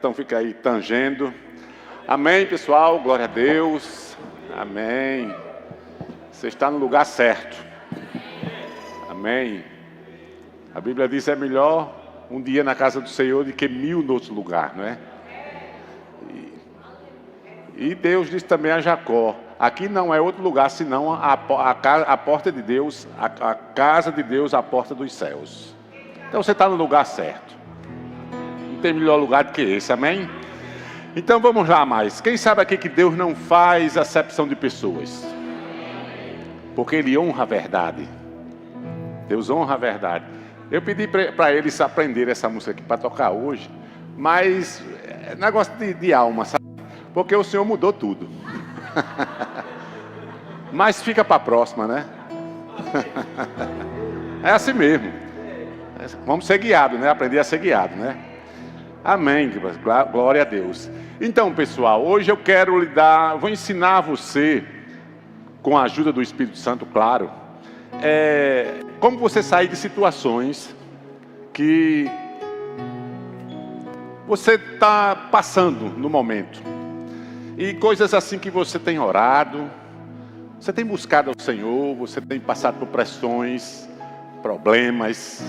Então fica aí tangendo. Amém, pessoal, glória a Deus. Amém. Você está no lugar certo. Amém. A Bíblia diz que é melhor um dia na casa do Senhor do que 1000 no outro lugar, não é? E Deus disse também a Jacó: aqui não é outro lugar senão a porta de Deus, a casa de Deus, a porta dos céus. Então você está no lugar certo. Não tem melhor lugar do que esse, amém? Então vamos lá mais. Quem sabe aqui que Deus não faz acepção de pessoas? Porque Ele honra a verdade. Deus honra a verdade. Eu pedi para eles aprenderem essa música aqui para tocar hoje, mas é negócio de alma, sabe? Porque o Senhor mudou tudo. Mas fica para a próxima, né? É assim mesmo. Vamos ser guiados, né? Aprender a ser guiado, né? Amém, glória a Deus. Então, pessoal, hoje eu quero vou ensinar você, com a ajuda do Espírito Santo, claro, como você sair de situações que você está passando no momento. E coisas assim que você tem orado, você tem buscado ao Senhor, você tem passado por pressões, problemas,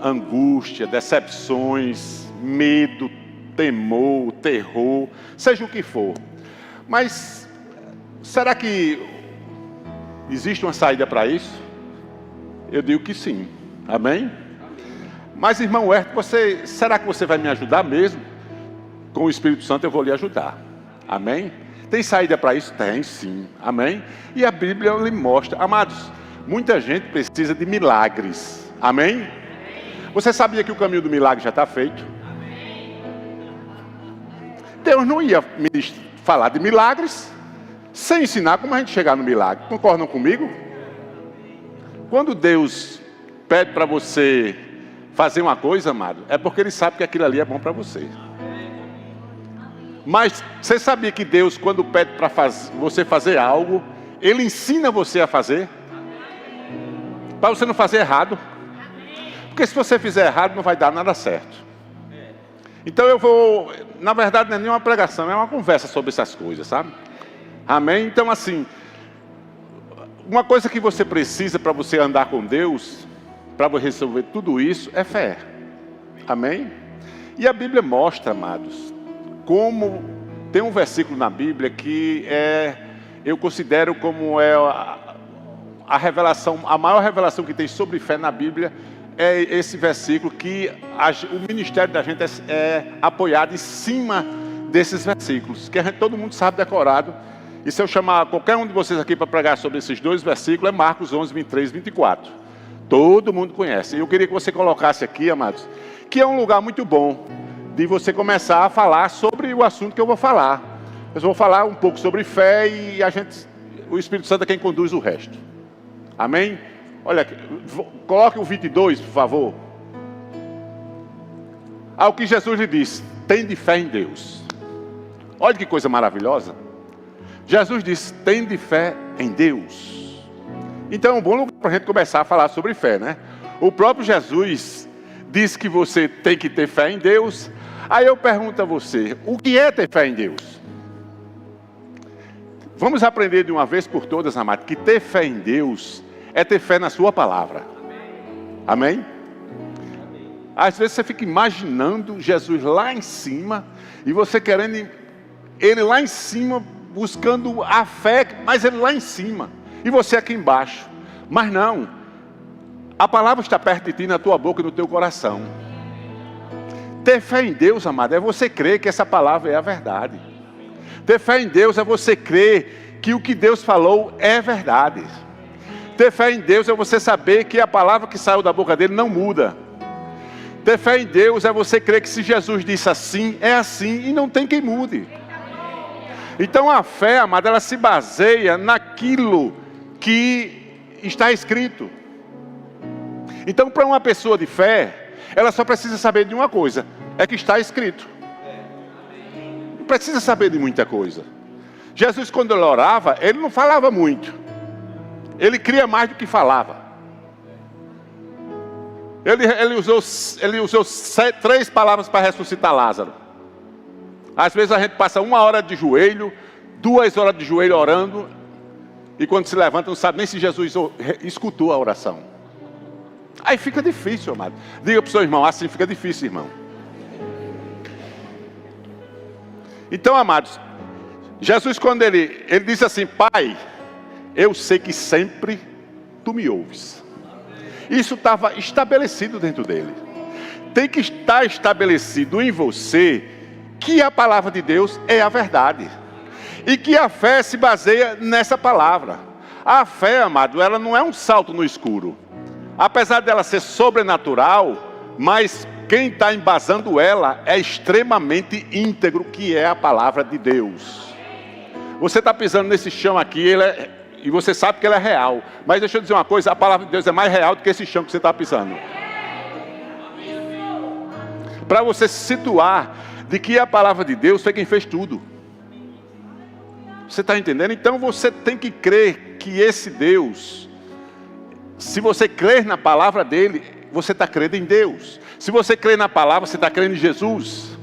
angústia, decepções, medo, temor, terror, seja o que for. Mas será que existe uma saída para isso? Eu digo que sim. Amém? Mas, irmão Herto, será que você vai me ajudar mesmo? Com o Espírito Santo eu vou lhe ajudar. Amém? Tem saída para isso? Tem, sim. Amém? E a Bíblia lhe mostra. Amados, muita gente precisa de milagres. Amém? Você sabia que o caminho do milagre já está feito? Deus não ia me falar de milagres sem ensinar como a gente chegar no milagre. Concordam comigo? Quando Deus pede para você fazer uma coisa, amado, é porque Ele sabe que aquilo ali é bom para você. Mas você sabia que Deus, quando pede para você fazer algo, Ele ensina você a fazer? Para você não fazer errado. Porque se você fizer errado, não vai dar nada certo. Então na verdade não é nem uma pregação, é uma conversa sobre essas coisas, sabe? Amém? Então assim, uma coisa que você precisa para você andar com Deus, para você resolver tudo isso, é fé. Amém? E a Bíblia mostra, amados, como tem um versículo na Bíblia que eu considero como a revelação, a maior revelação que tem sobre fé na Bíblia, é esse versículo que o ministério da gente é apoiado em cima desses versículos, que todo mundo sabe decorado. E se eu chamar qualquer um de vocês aqui para pregar sobre esses dois versículos, é Marcos 11, 23, 24. Todo mundo conhece. E eu queria que você colocasse aqui, amados, que é um lugar muito bom de você começar a falar sobre o assunto que eu vou falar. Eu vou falar um pouco sobre fé e o Espírito Santo é quem conduz o resto. Amém? Olha aqui, coloque o 22, por favor. Ao que Jesus lhe disse: tende fé em Deus. Olha que coisa maravilhosa. Jesus disse: tende fé em Deus. Então é um bom lugar para a gente começar a falar sobre fé, né? O próprio Jesus disse que você tem que ter fé em Deus. Aí eu pergunto a você: o que é ter fé em Deus? Vamos aprender de uma vez por todas, amado, que ter fé em Deus é ter fé na sua palavra. Amém? Às vezes você fica imaginando Jesus lá em cima, e você querendo Ele lá em cima, buscando a fé, mas Ele lá em cima, e você aqui embaixo. Mas não, a palavra está perto de ti, na tua boca e no teu coração. Ter fé em Deus, amado, é você crer que essa palavra é a verdade. Ter fé em Deus é você crer que o que Deus falou é verdade. Ter fé em Deus é você saber que a palavra que saiu da boca dele não muda. Ter fé em Deus é você crer que se Jesus disse assim, é assim e não tem quem mude. Então a fé, amada, ela se baseia naquilo que está escrito. Então, para uma pessoa de fé, ela só precisa saber de uma coisa: é que está escrito. Não precisa saber de muita coisa. Jesus, quando ele orava, ele não falava muito. Ele cria mais do que falava. Ele usou 3 palavras para ressuscitar Lázaro. Às vezes a gente passa 1 hora de joelho, 2 horas de joelho orando, e quando se levanta não sabe nem se Jesus escutou a oração. Aí fica difícil, amado. Diga para o seu irmão, assim fica difícil, irmão. Então, amados, Jesus, quando ele disse assim: Pai, eu sei que sempre tu me ouves. Isso estava estabelecido dentro dele. Tem que estar estabelecido em você que a palavra de Deus é a verdade. E que a fé se baseia nessa palavra. A fé, amado, ela não é um salto no escuro. Apesar dela ser sobrenatural, mas quem está embasando ela é extremamente íntegro, que é a palavra de Deus. Você está pisando nesse chão aqui, e você sabe que ela é real. Mas deixa eu dizer uma coisa, a palavra de Deus é mais real do que esse chão que você está pisando. Para você se situar de que a palavra de Deus foi quem fez tudo. Você está entendendo? Então você tem que crer que esse Deus, se você crer na palavra dele, você está crendo em Deus. Se você crer na palavra, você está crendo em Jesus.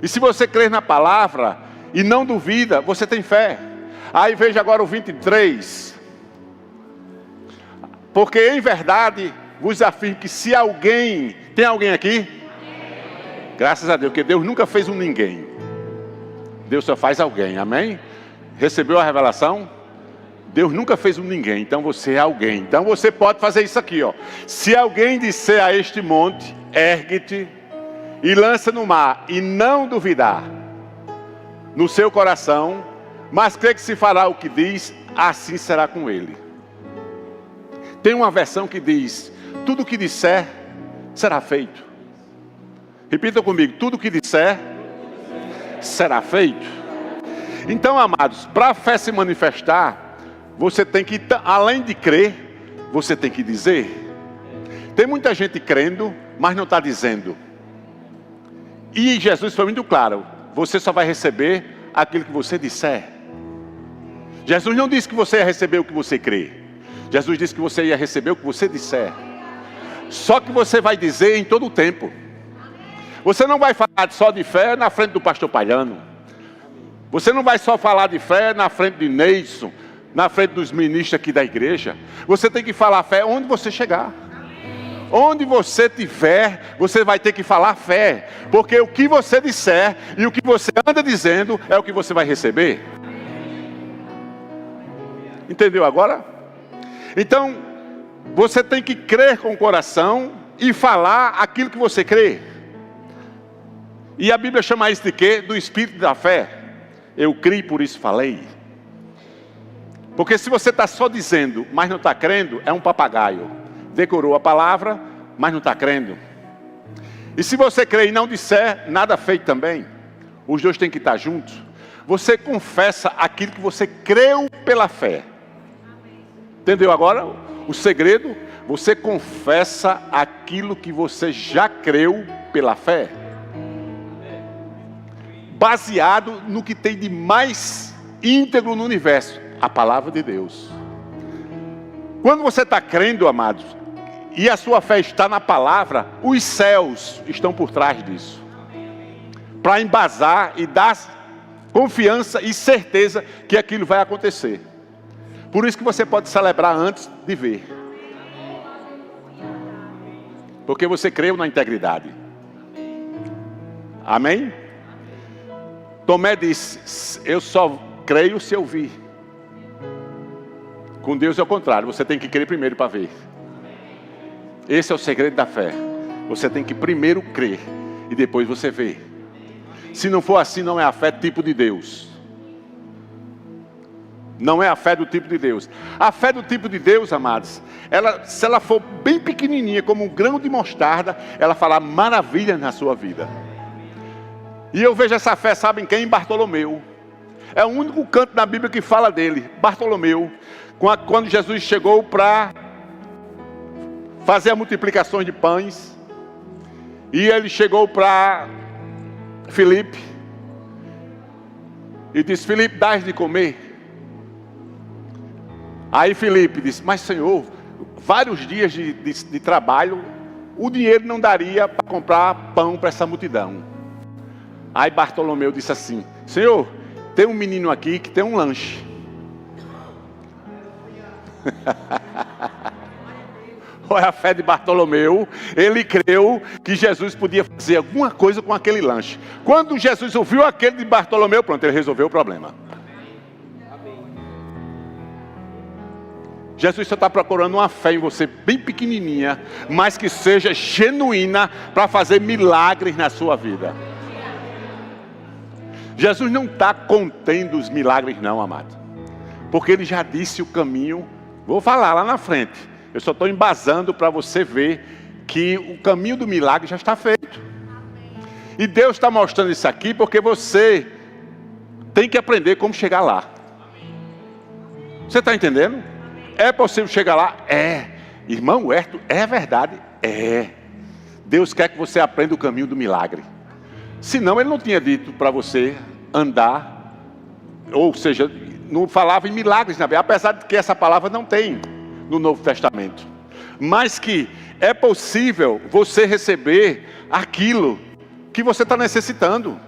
E se você crer na palavra e não duvida, você tem fé. Aí veja agora o 23. Porque em verdade vos afirmo que se alguém... Tem alguém aqui? Graças a Deus, porque Deus nunca fez um ninguém. Deus só faz alguém, amém? Recebeu a revelação? Deus nunca fez um ninguém, então você é alguém. Então você pode fazer isso aqui, ó. Se alguém disser a este monte, ergue-te e lança no mar, e não duvidar no seu coração, mas crê que se fará o que diz, assim será com ele. Tem uma versão que diz: tudo o que disser será feito. Repita comigo: tudo o que disser será feito. Então, amados, para a fé se manifestar, você tem que, além de crer, você tem que dizer. Tem muita gente crendo, mas não está dizendo. E Jesus foi muito claro: você só vai receber aquilo que você disser. Jesus não disse que você ia receber o que você crê. Jesus disse que você ia receber o que você disser. Só que você vai dizer em todo o tempo. Você não vai falar só de fé na frente do pastor Palhano. Você não vai só falar de fé na frente de Neison, na frente dos ministros aqui da igreja. Você tem que falar fé onde você chegar. Onde você estiver, você vai ter que falar fé. Porque o que você disser e o que você anda dizendo é o que você vai receber. Entendeu agora? Então, você tem que crer com o coração e falar aquilo que você crê. E a Bíblia chama isso de quê? Do espírito da fé. Eu criei, por isso falei. Porque se você está só dizendo, mas não está crendo, é um papagaio. Decorou a palavra, mas não está crendo. E se você crê e não disser, nada feito também. Os dois têm que estar juntos. Você confessa aquilo que você creu pela fé. Entendeu agora o segredo? Você confessa aquilo que você já creu pela fé. Baseado no que tem de mais íntegro no universo, a palavra de Deus. Quando você está crendo, amados, e a sua fé está na palavra, os céus estão por trás disso. Para embasar e dar confiança e certeza que aquilo vai acontecer. Por isso que você pode celebrar antes de ver. Porque você creu na integridade. Amém? Tomé disse: eu só creio se eu vir. Com Deus é o contrário, você tem que crer primeiro para ver. Esse é o segredo da fé. Você tem que primeiro crer e depois você vê. Se não for assim, não é a fé tipo de Deus. Não é a fé do tipo de Deus. A fé do tipo de Deus, amados, se ela for bem pequenininha, como um grão de mostarda, ela fará maravilha na sua vida. E eu vejo essa fé, sabem quem? Bartolomeu. É o único canto na Bíblia que fala dele, Bartolomeu. Quando Jesus chegou para fazer a multiplicação de pães, e ele chegou para Filipe e disse: Filipe, dás de comer? Aí Filipe disse: mas Senhor, vários dias de trabalho o dinheiro não daria para comprar pão para essa multidão. Aí Bartolomeu disse assim: Senhor, tem um menino aqui que tem um lanche. Olha a fé de Bartolomeu. Ele creu que Jesus podia fazer alguma coisa com aquele lanche. Quando Jesus ouviu aquele de Bartolomeu, pronto, ele resolveu o problema. Jesus só está procurando uma fé em você bem pequenininha, mas que seja genuína para fazer milagres na sua vida. Jesus não está contendo os milagres não, amado, porque Ele já disse o caminho. Vou falar lá na frente. Eu só estou embasando para você ver que o caminho do milagre já está feito. E Deus está mostrando isso aqui porque você tem que aprender como chegar lá. Você está entendendo? É possível chegar lá? É. Irmão Herto, é verdade? É. Deus quer que você aprenda o caminho do milagre. Senão Ele não tinha dito para você andar, ou seja, não falava em milagres na Bíblia, apesar de que essa palavra não tem no Novo Testamento. Mas que é possível você receber aquilo que você está necessitando.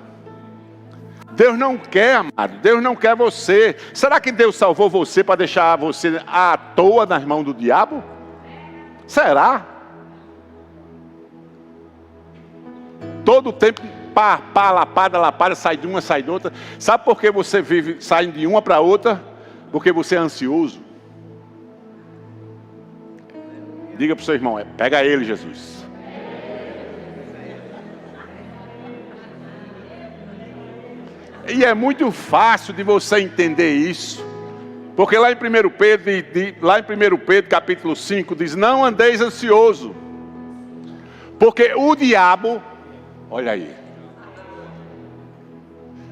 Deus não quer, amado, Deus não quer você. Será que Deus salvou você para deixar você à toa nas mãos do diabo? Será? Todo tempo, pá, lapada, sai de uma, sai de outra. Sabe por que você vive saindo de uma para outra? Porque você é ansioso. Diga para o seu irmão, pega ele, Jesus. E é muito fácil de você entender isso. Porque lá em 1 Pedro capítulo 5 diz: não andeis ansioso, porque o diabo, olha aí,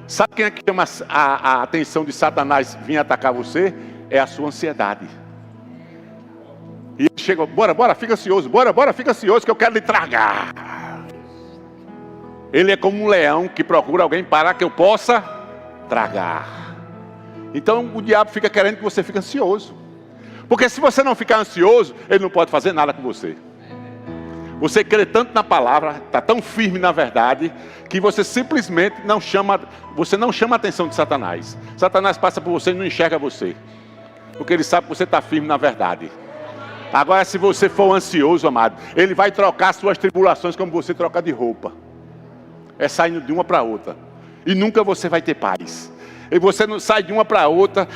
sabe quem é que chama a atenção de Satanás vir atacar você? É a sua ansiedade. E ele chega: bora, fica ansioso, fica ansioso que eu quero lhe tragar. Ele é como um leão que procura alguém para que eu possa tragar. Então o diabo fica querendo que você fique ansioso. Porque se você não ficar ansioso, ele não pode fazer nada com você. Você crê tanto na palavra, está tão firme na verdade, que você simplesmente não chama a atenção de Satanás. Satanás passa por você e não enxerga você. Porque ele sabe que você está firme na verdade. Agora, se você for ansioso, amado, ele vai trocar suas tribulações como você troca de roupa. É saindo de uma para outra. E nunca você vai ter paz. E você não sai de uma para outra,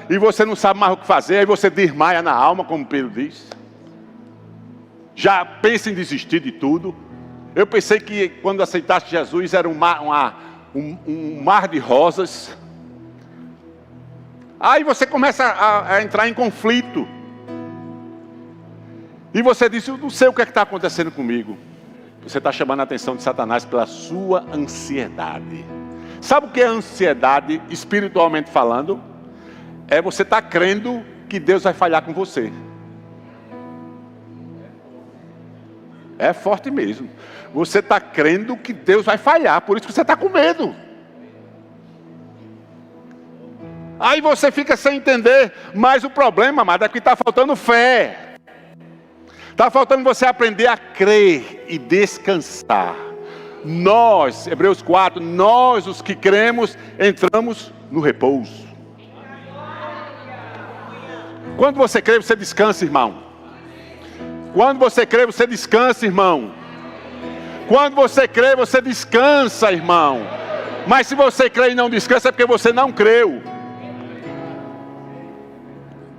e você não sabe mais o que fazer. Aí você desmaia na alma, como Pedro diz. Já pensa em desistir de tudo. Eu pensei que quando aceitaste Jesus era um mar de rosas. Aí você começa a entrar em conflito. E você diz: eu não sei o que está acontecendo comigo. Você está chamando a atenção de Satanás pela sua ansiedade. Sabe o que é ansiedade, espiritualmente falando? É você estar crendo que Deus vai falhar com você. É forte mesmo. Você está crendo que Deus vai falhar, por isso que você está com medo. Aí você fica sem entender. Mas o problema, amado, é que está faltando fé. Está faltando você aprender a crer e descansar. Nós, Hebreus 4, nós os que cremos, entramos no repouso. Quando você crê, você descansa, irmão. Quando você crê, você descansa, irmão. Quando você crê, você descansa, irmão. Mas se você crê e não descansa, é porque você não creu.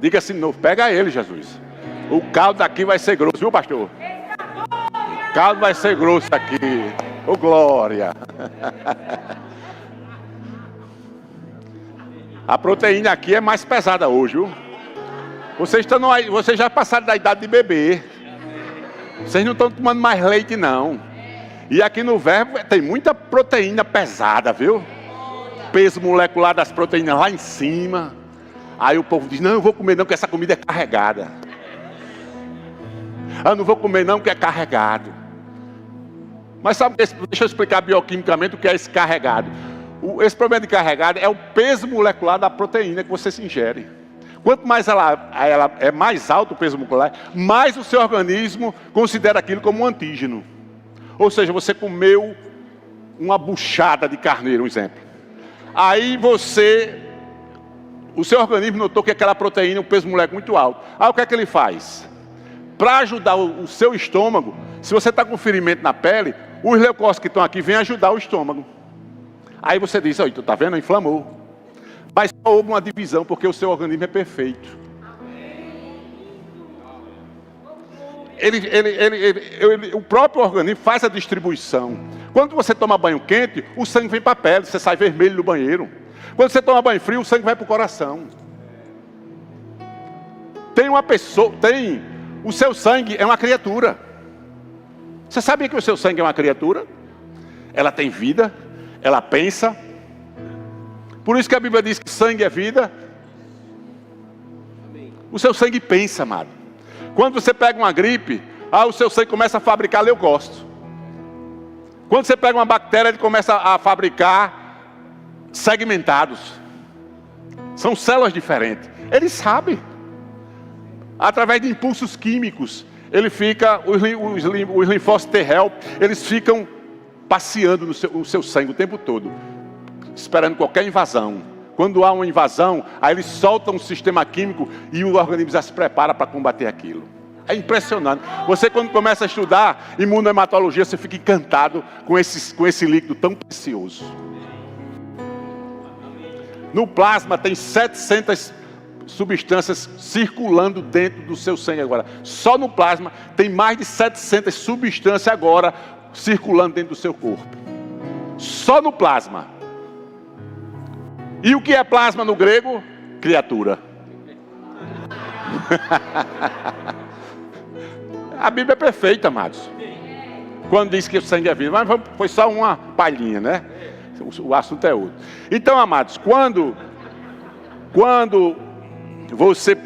Diga assim de novo: pega ele, Jesus. O caldo daqui vai ser grosso, viu, pastor? O caldo vai ser grosso aqui. Ô, glória. A proteína aqui é mais pesada hoje, viu? Vocês já passaram da idade de beber. Vocês não estão tomando mais leite, não. E aqui no Verbo tem muita proteína pesada, viu? Peso molecular das proteínas lá em cima. Aí o povo diz: não, eu vou comer não, porque essa comida é carregada. Eu não vou comer não, porque é carregado. Mas sabe, deixa eu explicar bioquimicamente o que é esse carregado. Esse problema de carregado é o peso molecular da proteína que você se ingere. Quanto mais ela é mais alto o peso muscular, mais o seu organismo considera aquilo como um antígeno. Ou seja, você comeu uma buchada de carneiro, um exemplo. Aí o seu organismo notou que aquela proteína, o peso moleque muito alto. Aí o que é que ele faz? Para ajudar o seu estômago, se você está com ferimento na pele, os leucócitos que estão aqui vêm ajudar o estômago. Aí você diz, olha, tu tá vendo? Inflamou. Mas só houve uma divisão, porque o seu organismo é perfeito. O próprio organismo faz a distribuição. Quando você toma banho quente, o sangue vem para a pele, você sai vermelho do banheiro. Quando você toma banho frio, o sangue vai para o coração. O seu sangue é uma criatura. Você sabia que o seu sangue é uma criatura? Ela tem vida, ela pensa. Por isso que a Bíblia diz que sangue é vida. O seu sangue pensa, amado. Quando você pega uma gripe, o seu sangue começa a fabricar leucócitos. Quando você pega uma bactéria, ele começa a fabricar segmentados. São células diferentes. Ele sabe. Através de impulsos químicos, os linfócitos T helper, eles ficam passeando no seu sangue o tempo todo, esperando qualquer invasão. Quando há uma invasão, aí eles soltam um sistema químico e o organismo já se prepara para combater aquilo. É impressionante. Você, quando começa a estudar imunohematologia, você fica encantado com esse líquido tão precioso. No plasma tem 700 substâncias circulando dentro do seu sangue agora. Só no plasma tem mais de 700 substâncias agora circulando dentro do seu corpo. Só no plasma. E o que é plasma no grego? Criatura. A Bíblia é perfeita, amados. Quando diz que o sangue é vida. Mas foi só uma palhinha, né? O assunto é outro. Então, amados, quando você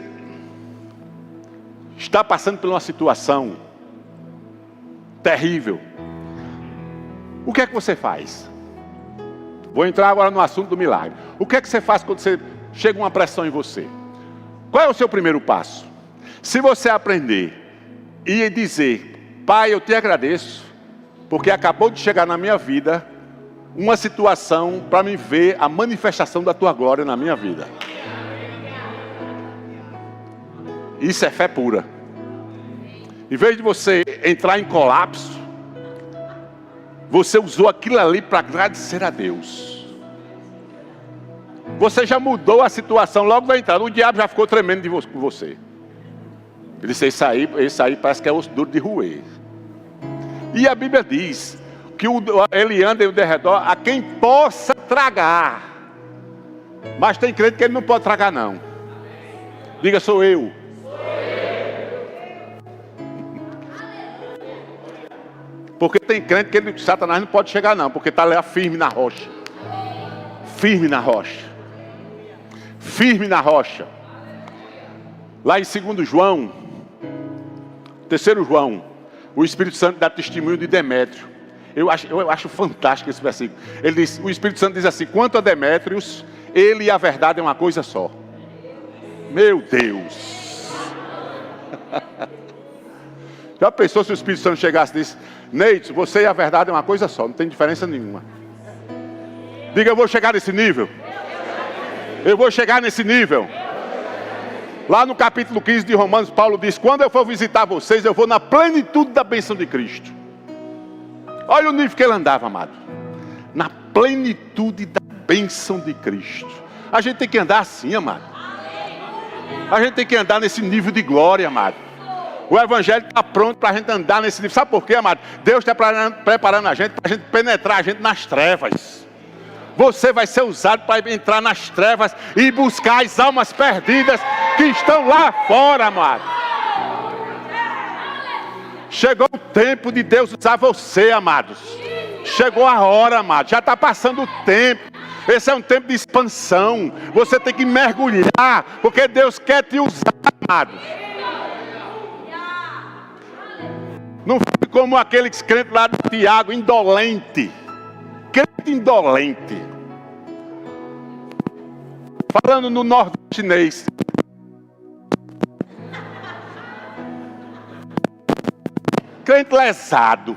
está passando por uma situação terrível, o que é que você faz? Vou entrar agora no assunto do milagre. O que é que você faz quando chega uma pressão em você? Qual é o seu primeiro passo? Se você aprender e dizer, Pai, eu te agradeço, porque acabou de chegar na minha vida uma situação para me ver a manifestação da tua glória na minha vida. Isso é fé pura. Em vez de você entrar em colapso, você usou aquilo ali para agradecer a Deus. Você já mudou a situação logo da entrada. O diabo já ficou tremendo com você. Ele disse, esse aí parece que é osso duro de roer. E a Bíblia diz que ele anda em derredor a quem possa tragar. Mas tem crente que ele não pode tragar, não. Diga, sou eu. Porque tem crente que Satanás não pode chegar, não. Porque está lá firme na rocha. Firme na rocha. Firme na rocha. Lá em 2 João, 3 João, o Espírito Santo dá testemunho de Demétrio. Eu acho fantástico esse versículo. O Espírito Santo diz assim, quanto a Demétrios, ele e a verdade é uma coisa só. Meu Deus. Já pensou se o Espírito Santo chegasse e disse, Neide, você e a verdade é uma coisa só, não tem diferença nenhuma. Diga, eu vou chegar nesse nível. Eu vou chegar nesse nível. Lá no capítulo 15 de Romanos, Paulo diz, quando eu for visitar vocês, eu vou na plenitude da bênção de Cristo. Olha o nível que ele andava, amado. Na plenitude da bênção de Cristo. A gente tem que andar assim, amado. A gente tem que andar nesse nível de glória, amado. O Evangelho está pronto para a gente andar nesse nível. Sabe por quê, amado? Deus está preparando a gente para a gente penetrar a gente nas trevas. Você vai ser usado para entrar nas trevas e buscar as almas perdidas que estão lá fora, amado. Chegou o tempo de Deus usar você, amados. Chegou a hora, amado. Já está passando o tempo. Esse é um tempo de expansão. Você tem que mergulhar, porque Deus quer te usar, amado. Não fique como aquele crente lá de Tiago, indolente. Crente indolente. Falando no nordestinês. crente lesado. O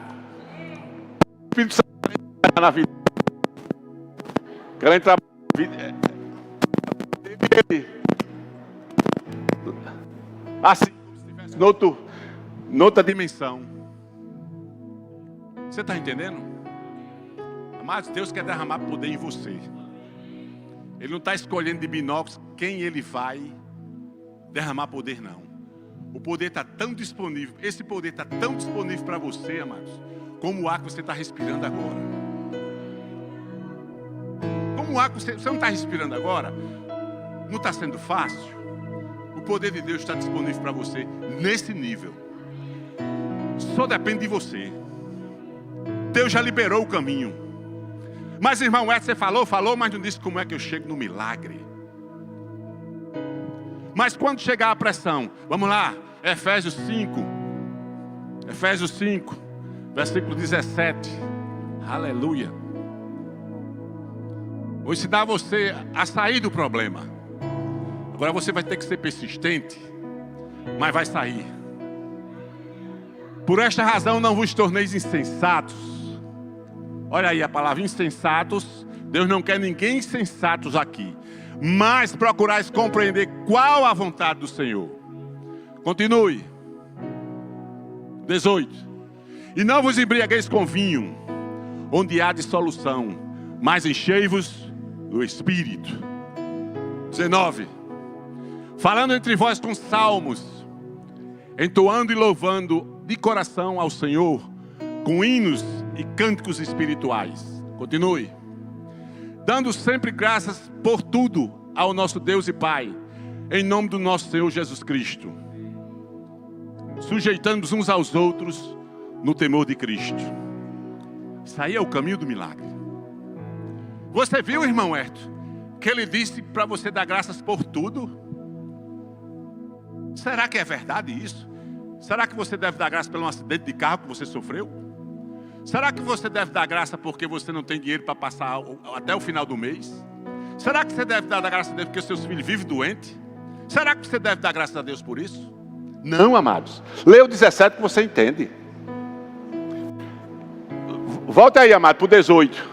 Espírito Santo trabalha na vida. Crente trabalha na vida. Assim, como se estivesse noutra dimensão. Você está entendendo? Amados, Deus quer derramar poder em você. Ele não está escolhendo de binóculos quem Ele vai derramar poder, não. O poder está tão disponível. Esse poder está tão disponível para você, amados, como o ar que você está respirando agora. Como o ar que você não está respirando agora, não está sendo fácil. O poder de Deus está disponível para você nesse nível. Só depende de você. Deus já liberou o caminho. Mas, irmão, você falou, mas não disse como é que eu chego no milagre. Mas quando chegar a pressão, vamos lá, Efésios 5, versículo 17. Aleluia. Vou ensinar você a sair do problema. Agora você vai ter que ser persistente, mas vai sair. Por esta razão não vos torneis insensatos. Olha aí a palavra insensatos. Deus não quer ninguém insensatos aqui. Mas procurais compreender qual a vontade do Senhor. Continue. 18. E não vos embriagueis com vinho, onde há dissolução, mas enchei-vos do Espírito. 19. Falando entre vós com salmos, entoando e louvando de coração ao Senhor, com hinos e cânticos espirituais. Continue. Dando sempre graças por tudo ao nosso Deus e Pai, em nome do nosso Senhor Jesus Cristo, sujeitando-nos uns aos outros no temor de Cristo. Isso aí é o caminho do milagre. Você viu, irmão Herto, que ele disse para você dar graças por tudo? Será que é verdade isso? Será que você deve dar graça pelo acidente de carro que você sofreu? Será que você deve dar graça porque você não tem dinheiro para passar até o final do mês? Será que você deve dar graça a Deus porque seus filhos vivem doentes? Será que você deve dar graças a Deus por isso? Não, amados. Leia o 17 que você entende. Volta aí, amado, para o 18.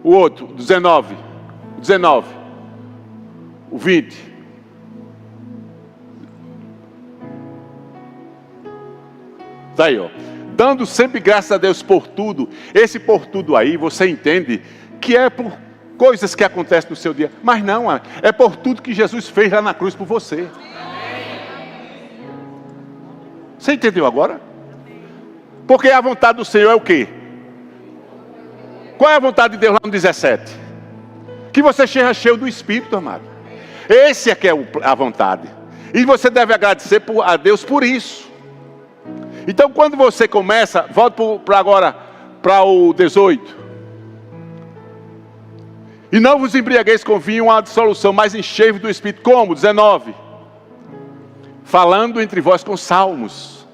O outro, 19. O 20. Está aí, ó. Dando sempre graças a Deus por tudo. Esse por tudo aí, você entende que é por coisas que acontecem no seu dia. Mas não, é por tudo que Jesus fez lá na cruz por você. Você entendeu agora? Porque a vontade do Senhor é o quê? Qual é a vontade de Deus lá no 17? Que você seja cheio do Espírito, amado. Esse é que é a vontade. E você deve agradecer a Deus por isso. Então, quando você começa, volta agora para o 18. E não vos embriagueis com vinho à dissolução, mas enchei-vos do Espírito. Como? 19. Falando entre vós com salmos,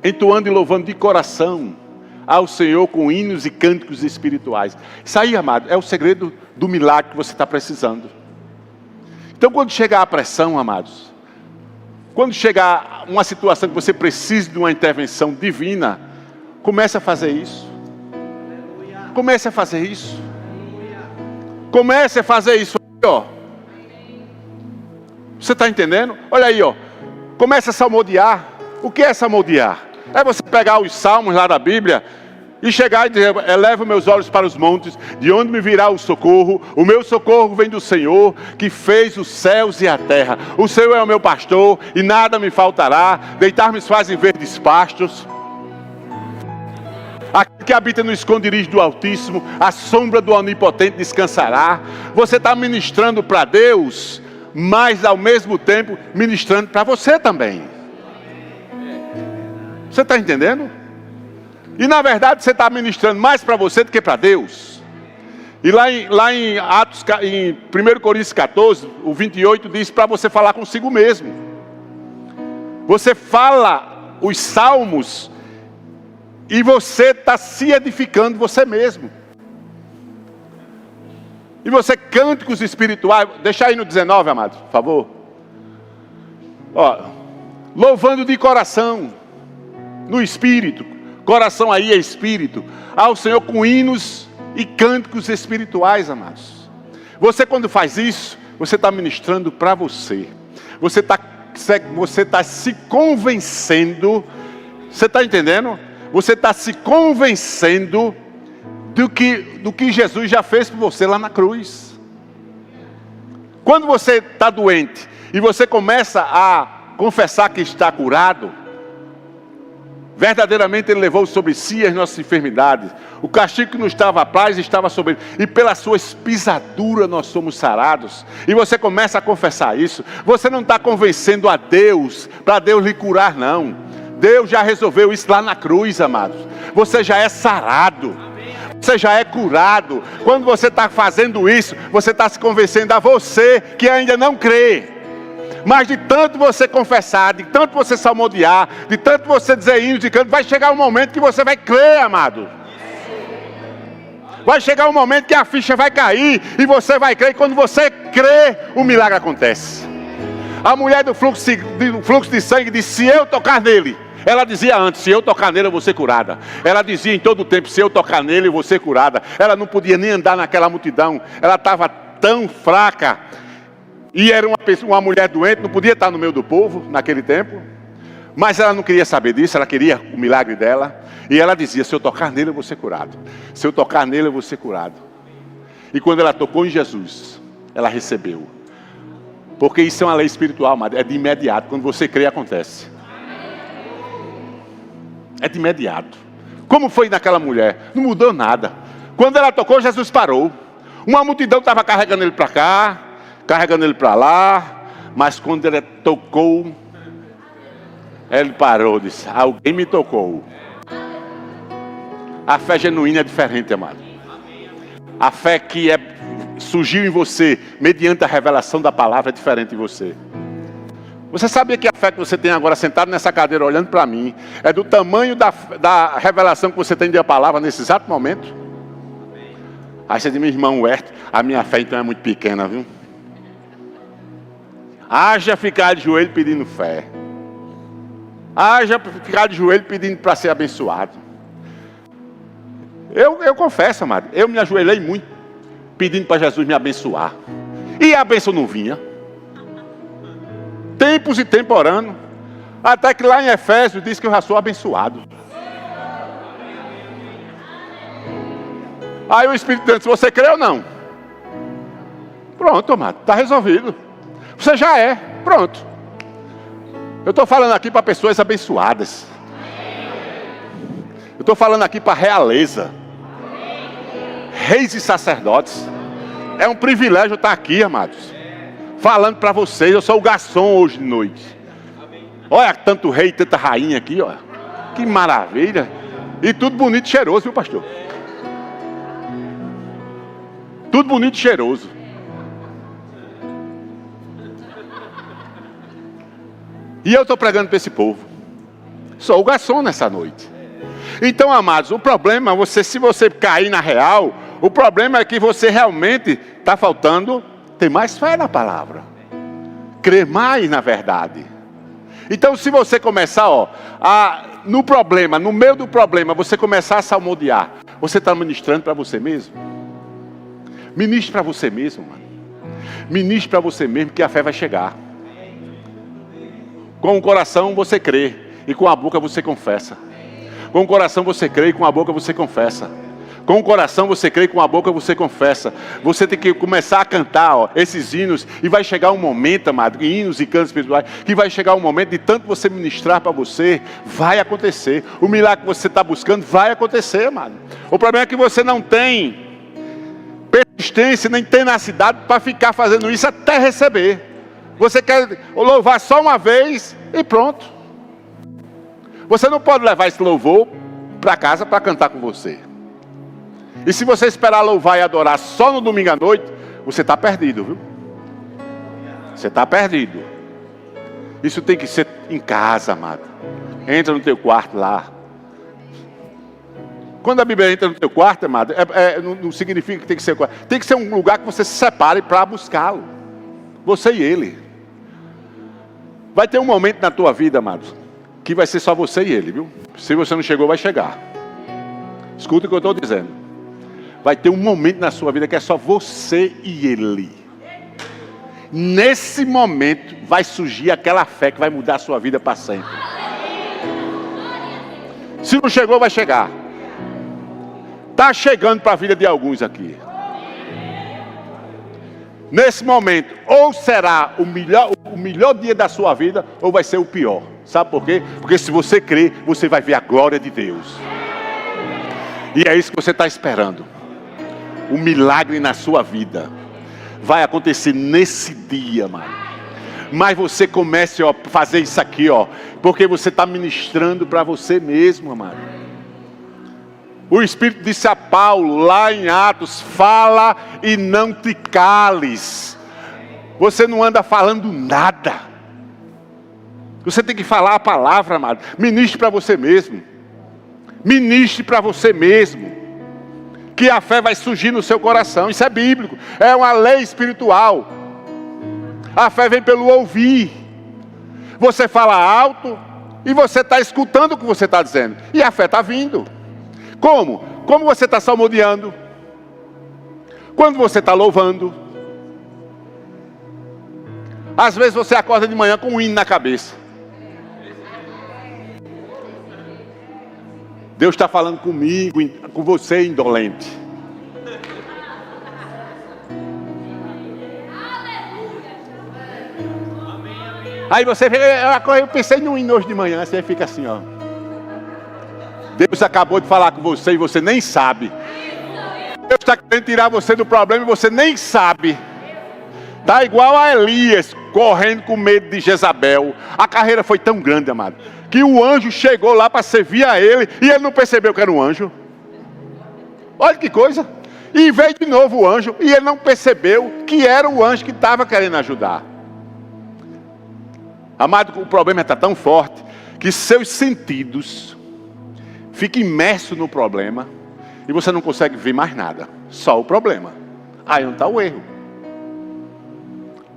entoando e louvando de coração ao Senhor com hinos e cânticos espirituais. Isso aí, amado, é o segredo do milagre que você está precisando. Então, quando chegar a pressão, amados, quando chegar uma situação que você precise de uma intervenção divina, comece a fazer isso. Comece a fazer isso. Comece a fazer isso aí, ó. Você está entendendo? Olha aí, ó. Comece a salmodiar. O que é salmodiar? É você pegar os salmos lá da Bíblia e chegar e dizer: eleva meus olhos para os montes, de onde me virá o socorro? O meu socorro vem do Senhor, que fez os céus e a terra. O Senhor é o meu pastor, e nada me faltará. Deitar-me faz em verdes pastos. Aquele que habita no esconderijo do Altíssimo, a sombra do Onipotente descansará. Você está ministrando para Deus, mas ao mesmo tempo ministrando para você também. Você está entendendo? E na verdade você está ministrando mais para você do que para Deus. E lá em Atos, em 1 Coríntios 14, o 28 diz para você falar consigo mesmo. Você fala os salmos e você está se edificando você mesmo. E você cânticos espirituais. Deixa aí no 19, amado, por favor. Ó, louvando de coração, no espírito, coração aí é espírito, ao Senhor com hinos e cânticos espirituais, amados. Você quando faz isso, você está ministrando para você. Você está se convencendo, você está entendendo? Você está se convencendo do que Jesus já fez por você lá na cruz. Quando você está doente e você começa a confessar que está curado, verdadeiramente Ele levou sobre si as nossas enfermidades. O castigo que nos estava a paz estava sobre Ele. E pelas suas pisaduras nós somos sarados. E você começa a confessar isso. Você não está convencendo a Deus, para Deus lhe curar, não. Deus já resolveu isso lá na cruz, amados. Você já é sarado. Você já é curado. Quando você está fazendo isso, você está se convencendo a você que ainda não crê. Mas de tanto você confessar, de tanto você salmodiar, de tanto você dizer hinos de canto, vai chegar um momento que você vai crer, amado. Vai chegar um momento que a ficha vai cair e você vai crer. E quando você crê, o milagre acontece. A mulher do fluxo de sangue disse: se eu tocar nele. Ela dizia antes: se eu tocar nele eu vou ser curada. Ela dizia em todo o tempo: se eu tocar nele eu vou ser curada. Ela não podia nem andar naquela multidão. Ela estava tão fraca. E era uma mulher doente, não podia estar no meio do povo naquele tempo. Mas ela não queria saber disso, ela queria o milagre dela. E ela dizia: se eu tocar nele eu vou ser curado. Se eu tocar nele eu vou ser curado. E quando ela tocou em Jesus, ela recebeu. Porque isso é uma lei espiritual, mas é de imediato. Quando você crê, acontece. É de imediato. Como foi naquela mulher? Não mudou nada. Quando ela tocou, Jesus parou. Uma multidão estava carregando ele para cá, carregando ele para lá, mas quando ele tocou, ele parou, disse: alguém me tocou. A fé genuína é diferente, amado. A fé que surgiu em você, mediante a revelação da palavra, é diferente em você. Você sabia que a fé que você tem agora sentado nessa cadeira olhando para mim, é do tamanho da revelação que você tem da palavra nesse exato momento? Aí você diz: meu irmão Huerto, a minha fé então é muito pequena, viu? Haja ficar de joelho pedindo fé. Haja ficar de joelho pedindo para ser abençoado. Eu confesso, amado, eu me ajoelhei muito pedindo para Jesus me abençoar. E a bênção não vinha. Tempos e tempos orando. Até que lá em Efésios diz que eu já sou abençoado. Aí o Espírito Santo disse: você crê ou não? Pronto, amado, está resolvido. Você já é, pronto. Eu estou falando aqui para pessoas abençoadas. Eu estou falando aqui para realeza. Reis e sacerdotes. É um privilégio estar aqui, amados, falando para vocês. Eu sou o garçom hoje de noite. Olha, tanto rei e tanta rainha aqui, ó. Que maravilha. E tudo bonito e cheiroso, viu, pastor? Tudo bonito e cheiroso. E eu estou pregando para esse povo. Sou o garçom nessa noite. Então, amados, o problema, se você cair na real, o problema é que você realmente está faltando ter mais fé na palavra. Crer mais na verdade. Então, se você começar, no problema, no meio do problema, você começar a salmodiar, você está ministrando para você mesmo? Ministre para você mesmo, mano. Ministre para você mesmo que a fé vai chegar. Com o coração você crê e com a boca você confessa. Com o coração você crê e com a boca você confessa. Com o coração você crê e com a boca você confessa. Você tem que começar a cantar esses hinos. E vai chegar um momento, amado, hinos e cantos espirituais, que vai chegar um momento de tanto você ministrar para você, vai acontecer. O milagre que você está buscando vai acontecer, amado. O problema é que você não tem persistência, nem tenacidade para ficar fazendo isso até receber. Você quer louvar só uma vez e pronto. Você não pode levar esse louvor para casa para cantar com você. E se você esperar louvar e adorar só no domingo à noite, você está perdido, viu? Você está perdido. Isso tem que ser em casa, amado. Entra no teu quarto lá. Quando a Bíblia entra no teu quarto, amado, não significa que tem que ser quarto. Tem que ser um lugar que você se separe para buscá-lo. Você e ele. Vai ter um momento na tua vida, amados, que vai ser só você e ele, viu? Se você não chegou, vai chegar. Escuta o que eu estou dizendo. Vai ter um momento na sua vida que é só você e ele. Nesse momento vai surgir aquela fé que vai mudar a sua vida para sempre. Se não chegou, vai chegar. Está chegando para a vida de alguns aqui. Nesse momento, ou será o melhor dia da sua vida, ou vai ser o pior. Sabe por quê? Porque se você crer, você vai ver a glória de Deus. E é isso que você está esperando. Um milagre na sua vida vai acontecer nesse dia, mano. Mas você comece a fazer isso aqui, ó, porque você está ministrando para você mesmo, amado. O Espírito disse a Paulo, lá em Atos, fala e não te cales. Você não anda falando nada. Você tem que falar a palavra, amado. Ministre para você mesmo. Ministre para você mesmo. Que a fé vai surgir no seu coração. Isso é bíblico. É uma lei espiritual. A fé vem pelo ouvir. Você fala alto e você está escutando o que você está dizendo. E a fé está vindo. Como? Como você está salmodiando? Quando você está louvando? Às vezes você acorda de manhã com um hino na cabeça. Deus está falando comigo, com você, indolente. Aí você fica, eu pensei num hino hoje de manhã, você fica assim, ó. Deus acabou de falar com você e você nem sabe. Deus está querendo tirar você do problema e você nem sabe. Está igual a Elias, correndo com medo de Jezabel. A carreira foi tão grande, amado, que o anjo chegou lá para servir a ele e ele não percebeu que era um anjo. Olha que coisa. E veio de novo o anjo e ele não percebeu que era o anjo que estava querendo ajudar. Amado, o problema está tão forte que seus sentidos ficam imersos no problema e você não consegue ver mais nada, só o problema. Aí não está o erro.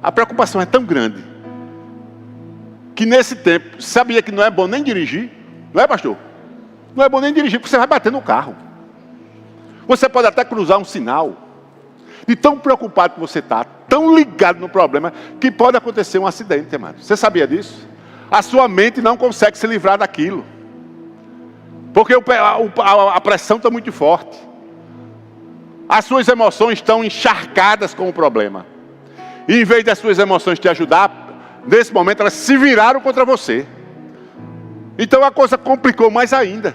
A preocupação é tão grande que nesse tempo, sabia que não é bom nem dirigir? Não é, pastor? Não é bom nem dirigir porque você vai bater no carro. Você pode até cruzar um sinal. De tão preocupado que você está, tão ligado no problema, que pode acontecer um acidente, amado. Você sabia disso? A sua mente não consegue se livrar daquilo. Porque a pressão está muito forte. As suas emoções estão encharcadas com o problema. E em vez das suas emoções te ajudar, nesse momento elas se viraram contra você. Então a coisa complicou mais ainda.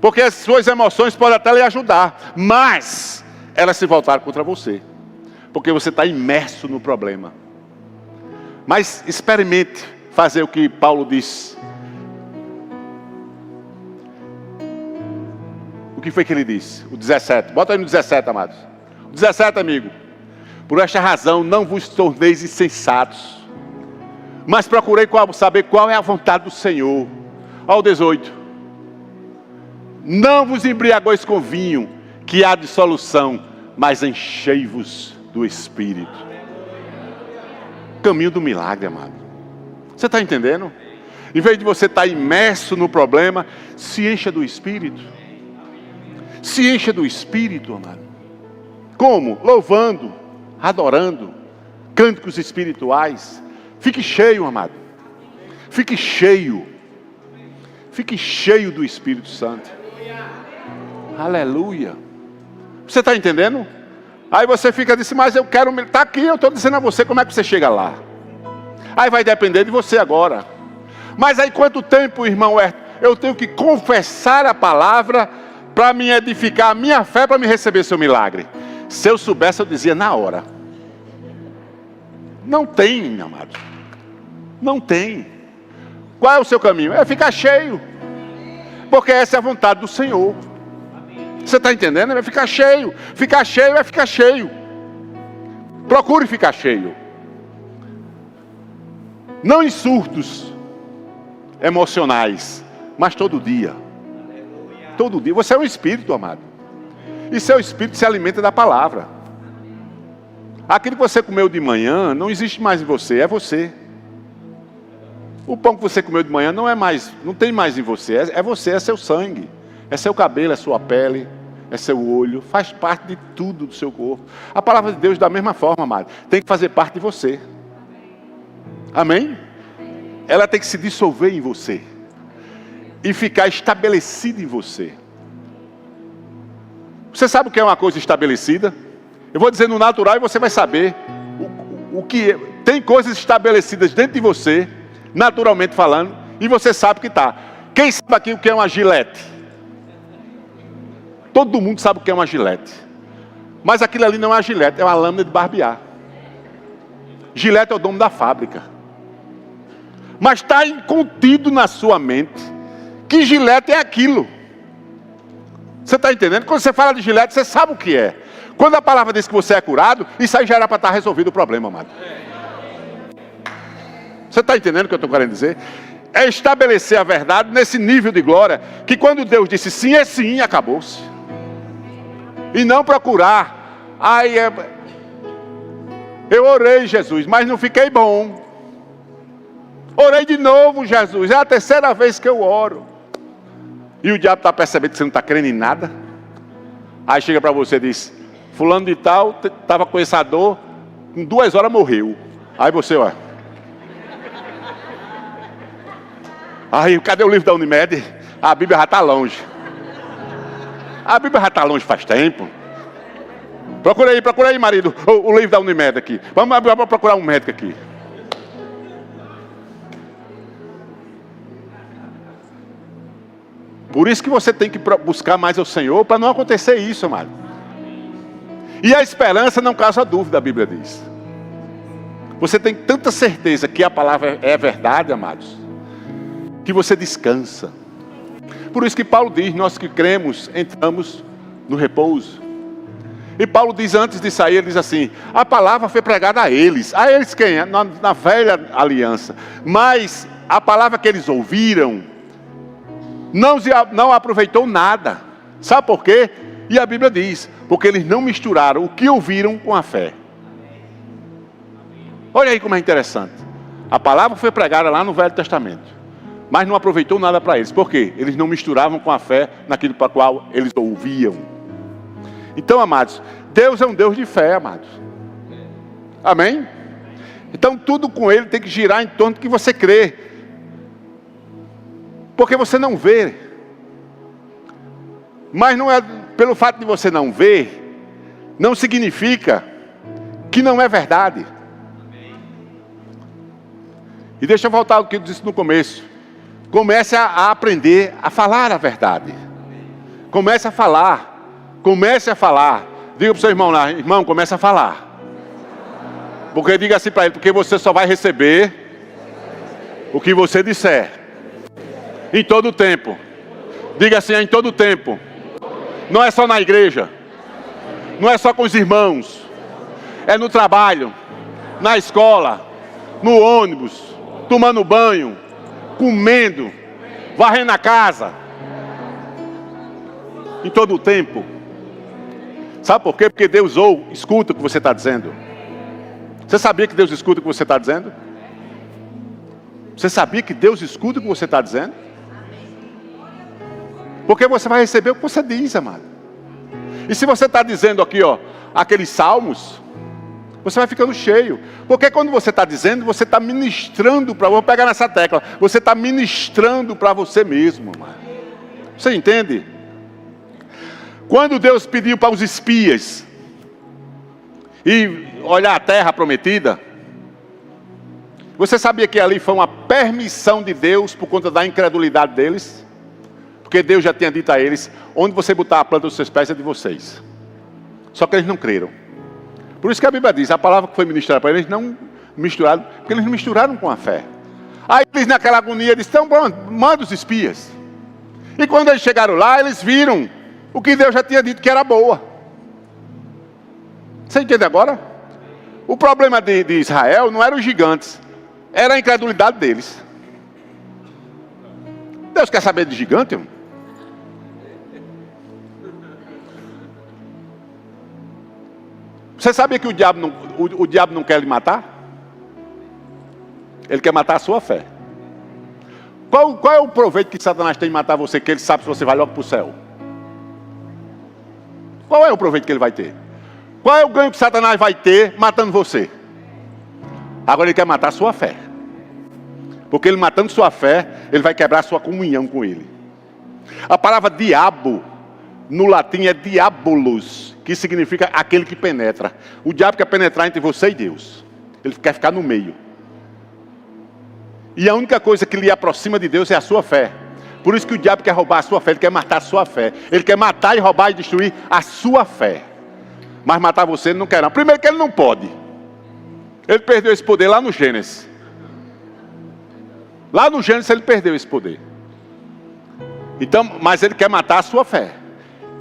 Porque as suas emoções podem até lhe ajudar, mas elas se voltaram contra você. Porque você está imerso no problema. Mas experimente fazer o que Paulo disse. O que foi que ele disse? O 17. Bota aí no 17, amados. O 17, amigo. Por esta razão não vos torneis insensatos, mas procurei saber qual é a vontade do Senhor. Ao 18. Não vos embriagois com vinho, que há dissolução, mas enchei-vos do Espírito. Caminho do milagre, amado. Você está entendendo? Em vez de você estar imerso no problema, se encha do Espírito. Se encha do Espírito, amado. Como? Louvando, adorando, cânticos espirituais. Fique cheio, amado. Fique cheio. Fique cheio do Espírito Santo. Aleluia. Você está entendendo? Aí você fica dizendo, mas eu quero... Está aqui, eu estou dizendo a você como é que você chega lá. Aí vai depender de você agora. Mas aí quanto tempo, irmão, eu tenho que confessar a palavra para me edificar a minha fé, para me receber seu milagre? Se eu soubesse, eu dizia na hora. Não tem, amado. Não tem. Qual é o seu caminho? É ficar cheio. Porque essa é a vontade do Senhor. Você está entendendo? Vai ficar cheio. Ficar cheio é ficar cheio. Procure ficar cheio. Não em surtos emocionais, mas todo dia. Todo dia. Você é um espírito, amado. E seu espírito se alimenta da palavra. Aquilo que você comeu de manhã não existe mais em você, é você. O pão que você comeu de manhã não tem mais em você. É você, é seu sangue. É seu cabelo, é sua pele, é seu olho. Faz parte de tudo do seu corpo. A palavra de Deus, da mesma forma, amado, tem que fazer parte de você. Amém? Ela tem que se dissolver em você. E ficar estabelecida em você. Você sabe o que é uma coisa estabelecida? Eu vou dizer no natural e você vai saber o que é. Tem coisas estabelecidas dentro de você, naturalmente falando, e você sabe que está. Quem sabe aqui o que é uma gilete? Todo mundo sabe o que é uma gilete. Mas aquilo ali não é uma gilete, é uma lâmina de barbear. Gilete é o dono da fábrica. Mas está contido na sua mente que gilete é aquilo. Você está entendendo? Quando você fala de gilete, você sabe o que é. Quando a palavra diz que você é curado, isso aí já era para estar resolvido o problema, amado. Você está entendendo o que eu estou querendo dizer? É estabelecer a verdade nesse nível de glória, que quando Deus disse sim, é sim, acabou-se. E não procurar. Eu orei, Jesus, mas não fiquei bom. Orei de novo, Jesus, é a terceira vez que eu oro. E o diabo está percebendo que você não está crendo em nada. Aí chega para você e diz, fulano de tal, estava com essa dor, em 2 horas morreu. Aí você, ó. Aí, cadê o livro da Unimed? A Bíblia já está longe. A Bíblia já está longe faz tempo. Procura aí, marido, o livro da Unimed aqui. Vamos procurar um médico aqui. Por isso que você tem que buscar mais ao Senhor, para não acontecer isso, amado. E a esperança não causa dúvida, a Bíblia diz. Você tem tanta certeza que a palavra é verdade, amados, que você descansa. Por isso que Paulo diz, nós que cremos, entramos no repouso. E Paulo diz, antes de sair, ele diz assim, a palavra foi pregada a eles quem? Na velha aliança. Mas a palavra que eles ouviram, não aproveitou nada. Sabe por quê? E a Bíblia diz, porque eles não misturaram o que ouviram com a fé. Olha aí como é interessante. A palavra foi pregada lá no Velho Testamento, mas não aproveitou nada para eles. Por quê? Eles não misturavam com a fé naquilo para o qual eles ouviam. Então, amados, Deus é um Deus de fé, amados. Amém? Então tudo com Ele tem que girar em torno do que você crê. Porque você não vê. Mas não é pelo fato de você não ver, não significa que não é verdade. E deixa eu voltar ao que eu disse no começo. Comece a aprender a falar a verdade. Comece a falar. Comece a falar. Diga para o seu irmão lá, irmão, comece a falar. Porque diga assim para ele, porque você só vai receber o que você disser. Em todo o tempo. Diga assim, em todo o tempo. Não é só na igreja. Não é só com os irmãos. É no trabalho, na escola, no ônibus, tomando banho, comendo, varrendo a casa. Em todo o tempo. Sabe por quê? Porque Deus escuta o que você está dizendo. Você sabia que Deus escuta o que você está dizendo? Você sabia que Deus escuta o que você está dizendo? Porque você vai receber o que você diz, amado. E se você está dizendo aqui, ó, aqueles salmos, você vai ficando cheio. Porque quando você está dizendo, você está ministrando para... Vou pegar nessa tecla. Você está ministrando para você mesmo, amado. Você entende? Quando Deus pediu para os espias e olhar a terra prometida, você sabia que ali foi uma permissão de Deus por conta da incredulidade deles? Porque Deus já tinha dito a eles, onde você botar a planta dos seus pés é de vocês. Só que eles não creram. Por isso que a Bíblia diz, a palavra que foi ministrada para eles não misturaram, porque eles não misturaram com a fé. Aí eles naquela agonia disseram, então pronto, manda os espias. E quando eles chegaram lá, eles viram o que Deus já tinha dito que era boa. Você entende agora? O problema de Israel não eram os gigantes, era a incredulidade deles. Deus quer saber de gigante, irmão? Você sabia que o diabo não quer lhe matar? Ele quer matar a sua fé. Qual é o proveito que Satanás tem em matar você, que ele sabe se você vai logo para o céu? Qual é o proveito que ele vai ter? Qual é o ganho que Satanás vai ter matando você? Agora ele quer matar a sua fé. Porque ele matando sua fé, ele vai quebrar a sua comunhão com ele. A palavra diabo, no latim, é diabolos, que significa aquele que penetra. O diabo quer penetrar entre você e Deus. Ele quer ficar no meio. E a única coisa que lhe aproxima de Deus é a sua fé. Por isso que o diabo quer roubar a sua fé, ele quer matar a sua fé. Ele quer matar e roubar e destruir a sua fé. Mas matar você ele não quer não. Primeiro que ele não pode. Ele perdeu esse poder lá no Gênesis. Lá no Gênesis ele perdeu esse poder. Então, mas ele quer matar a sua fé.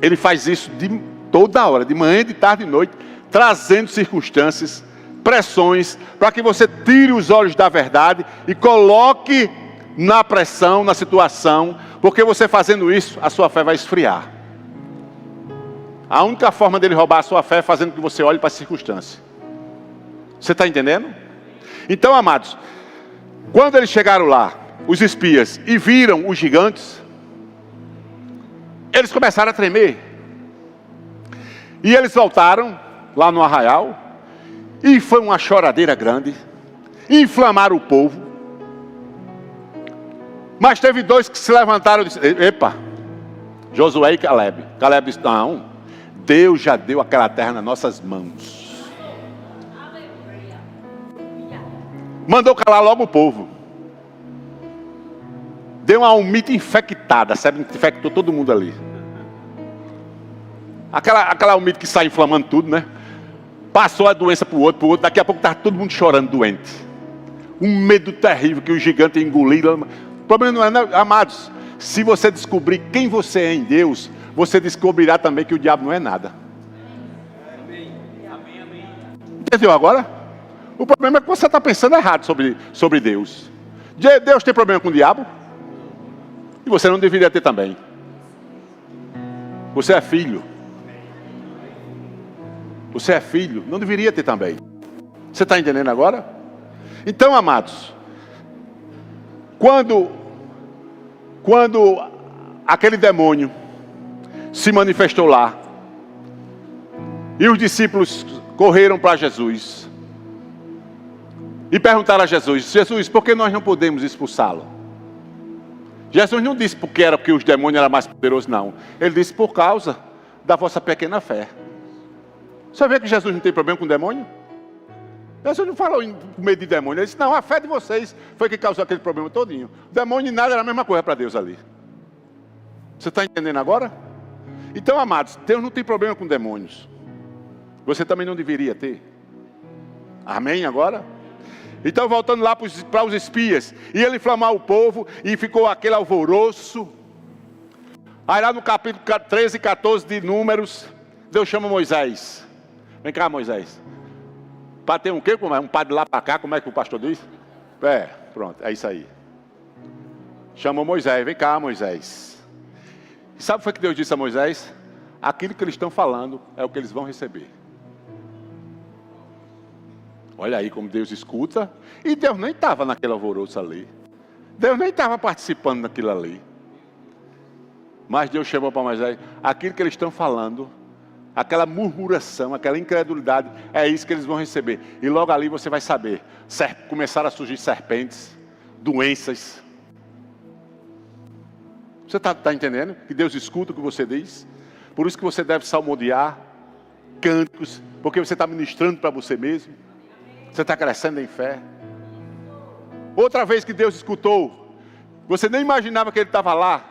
Ele faz isso de toda hora, de manhã, de tarde e de noite, trazendo circunstâncias, pressões, para que você tire os olhos da verdade e coloque na pressão, na situação, porque você fazendo isso, a sua fé vai esfriar. A única forma dele roubar a sua fé é fazendo que você olhe para a circunstância. Você está entendendo? Então, amados, quando eles chegaram lá, os espias, e viram os gigantes, eles começaram a tremer. E eles voltaram lá no arraial, e foi uma choradeira grande, inflamaram o povo. Mas teve dois que se levantaram e disseram: epa, Josué e Caleb. Caleb disse: não, Deus já deu aquela terra nas nossas mãos. Mandou calar logo o povo. Deu uma almite infectada, sabe? Infectou todo mundo ali. Aquela almite que sai inflamando tudo, né? Passou a doença para o outro. Daqui a pouco estava todo mundo chorando, doente. Um medo terrível que o gigante engoliu. O problema não é, amados, se você descobrir quem você é em Deus, você descobrirá também que o diabo não é nada. Entendeu agora? O problema é que você está pensando errado sobre Deus. Deus tem problema com o diabo? E você não deveria ter também. Você é filho. Você é filho, não deveria ter também. Você está entendendo agora? Então, amados, quando aquele demônio se manifestou lá, e os discípulos correram para Jesus, e perguntaram a Jesus: Jesus, por que nós não podemos expulsá-lo? Jesus não disse porque os demônios eram mais poderosos, não. Ele disse: por causa da vossa pequena fé. Você vê que Jesus não tem problema com o demônio? Jesus não falou com medo de demônio. Ele disse: não, a fé de vocês foi que causou aquele problema todinho. O demônio e nada era a mesma coisa para Deus ali. Você está entendendo agora? Então, amados, Deus não tem problema com demônios. Você também não deveria ter. Amém agora? Então, voltando lá para os espias, e ele inflamar o povo, e ficou aquele alvoroço. Aí lá no capítulo 13 e 14 de Números, Deus chama Moisés. Vem cá, Moisés. Para ter um quê? Um padre lá para cá, como é que o pastor diz? Pronto, é isso aí. Chamou Moisés, vem cá, Moisés. E sabe o que foi que Deus disse a Moisés? Aquilo que eles estão falando é o que eles vão receber. Olha aí como Deus escuta. E Deus nem estava naquele alvoroço ali. Deus nem estava participando daquilo ali. Mas Deus chamou para Moisés: aquilo que eles estão falando, aquela murmuração, aquela incredulidade, é isso que eles vão receber. E logo ali você vai saber. Começaram a surgir serpentes, doenças. Você está entendendo? Que Deus escuta o que você diz. Por isso que você deve salmodiar cânticos, porque você está ministrando para você mesmo. Você está crescendo em fé. Outra vez que Deus escutou, você nem imaginava que ele estava lá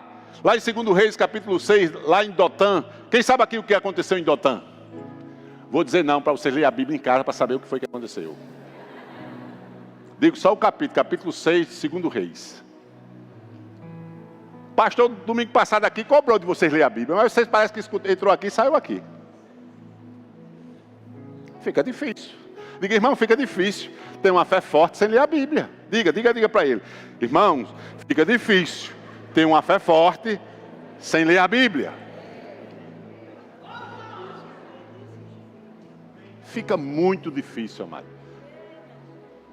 em 2 Reis capítulo 6, lá em Dotã. Quem sabe aqui o que aconteceu em Dotã? Vou dizer não, para você ler a Bíblia em casa, para saber o que foi que aconteceu. Digo só o capítulo 6 de 2 Reis. Pastor, domingo passado aqui, cobrou de vocês ler a Bíblia, mas vocês parecem que entrou aqui e saiu aqui. Fica difícil. Diga: irmão, fica difícil ter uma fé forte sem ler a Bíblia. Diga para ele: irmãos, fica difícil ter uma fé forte sem ler a Bíblia. Fica muito difícil, amado.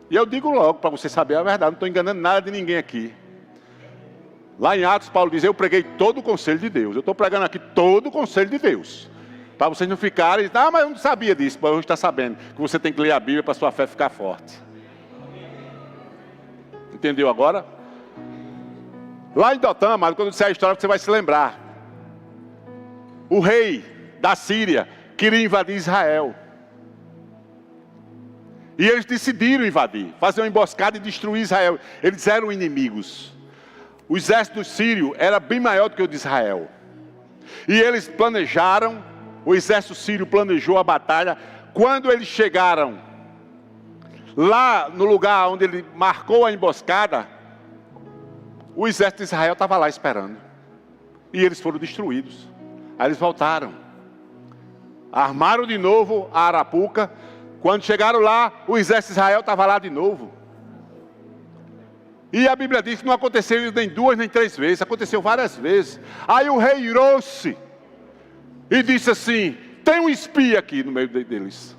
E eu digo logo, para você saber a verdade, não estou enganando nada de ninguém aqui. Lá em Atos, Paulo diz, eu preguei todo o conselho de Deus. Eu estou pregando aqui todo o conselho de Deus. Para vocês não ficarem, mas eu não sabia disso. Mas hoje está sabendo que você tem que ler a Bíblia para a sua fé ficar forte. Entendeu agora? Lá em Dotã, amado, quando eu disser a história, você vai se lembrar. O rei da Síria queria invadir Israel. E eles decidiram invadir, fazer uma emboscada e destruir Israel. Eles eram inimigos. O exército sírio era bem maior do que o de Israel. E eles planejaram, o exército sírio planejou a batalha. Quando eles chegaram lá no lugar onde ele marcou a emboscada, o exército de Israel estava lá esperando. E eles foram destruídos. Aí eles voltaram. Armaram de novo a arapuca. Quando chegaram lá, o exército de Israel estava lá de novo. E a Bíblia diz que não aconteceu nem 2 nem 3 vezes, aconteceu várias vezes. Aí o rei irou-se e disse assim, tem um espia aqui no meio deles.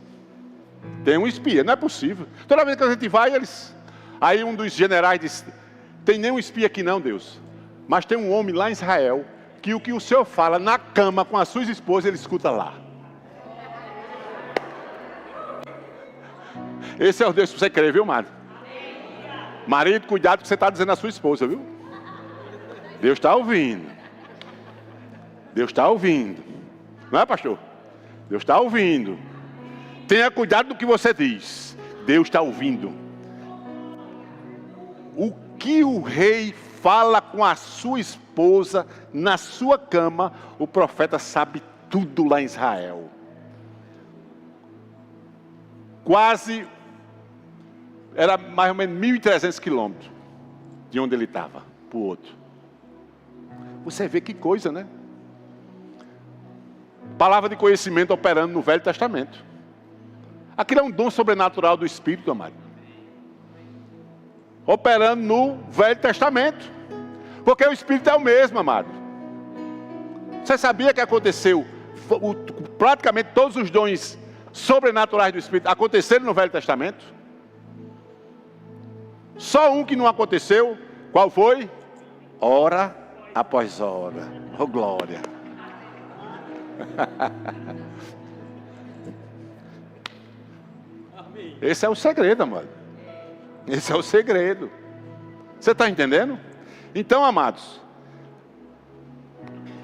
Tem um espia, não é possível. Toda vez que a gente vai, eles... Aí um dos generais disse, tem nenhum espia aqui não, Deus. Mas tem um homem lá em Israel, que o que o Senhor fala na cama com as suas esposas, ele escuta lá. Esse é o Deus que você crê, viu, marido? Marido, cuidado com o que você está dizendo à sua esposa, viu? Deus está ouvindo. Deus está ouvindo. Não é, pastor? Deus está ouvindo. Tenha cuidado do que você diz. Deus está ouvindo. O que o rei fala com a sua esposa na sua cama, o profeta sabe tudo lá em Israel. Quase... Era mais ou menos 1.300 quilômetros de onde ele estava, para o outro. Você vê que coisa, né? Palavra de conhecimento operando no Velho Testamento. Aquilo é um dom sobrenatural do Espírito, amado. Operando no Velho Testamento. Porque o Espírito é o mesmo, amado. Você sabia que aconteceu, praticamente todos os dons sobrenaturais do Espírito aconteceram no Velho Testamento? Só um que não aconteceu, qual foi? Hora após hora. Oh, glória. Esse é o segredo, amado. Esse é o segredo. Você está entendendo? Então, amados,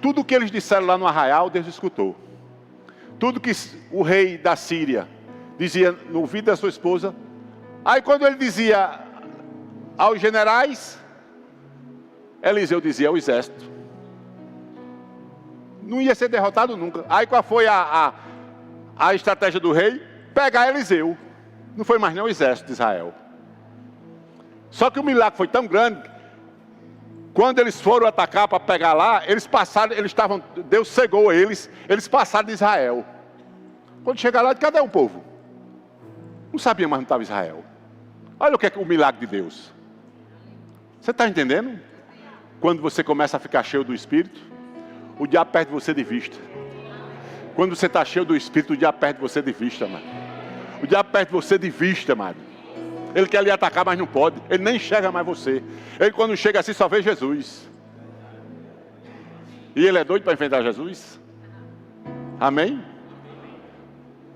tudo que eles disseram lá no arraial, Deus escutou. Tudo que o rei da Síria dizia no ouvido da sua esposa. Aí quando ele dizia aos generais, Eliseu dizia ao exército. Não ia ser derrotado nunca. Aí qual foi a estratégia do rei? Pegar Eliseu. Não foi mais nem o exército de Israel. Só que o milagre foi tão grande, quando eles foram atacar para pegar lá, eles passaram, Deus cegou eles passaram de Israel. Quando chegar lá, cadê o povo? Não sabia mais onde estava Israel. Olha o que é o milagre de Deus. Você está entendendo? Quando você começa a ficar cheio do Espírito, o diabo perde você de vista. Quando você está cheio do Espírito, o diabo perde você de vista, mano. O diabo perde você de vista, mano. Ele quer lhe atacar, mas não pode. Ele nem enxerga mais você. Ele quando chega assim só vê Jesus. E ele é doido para enfrentar Jesus. Amém?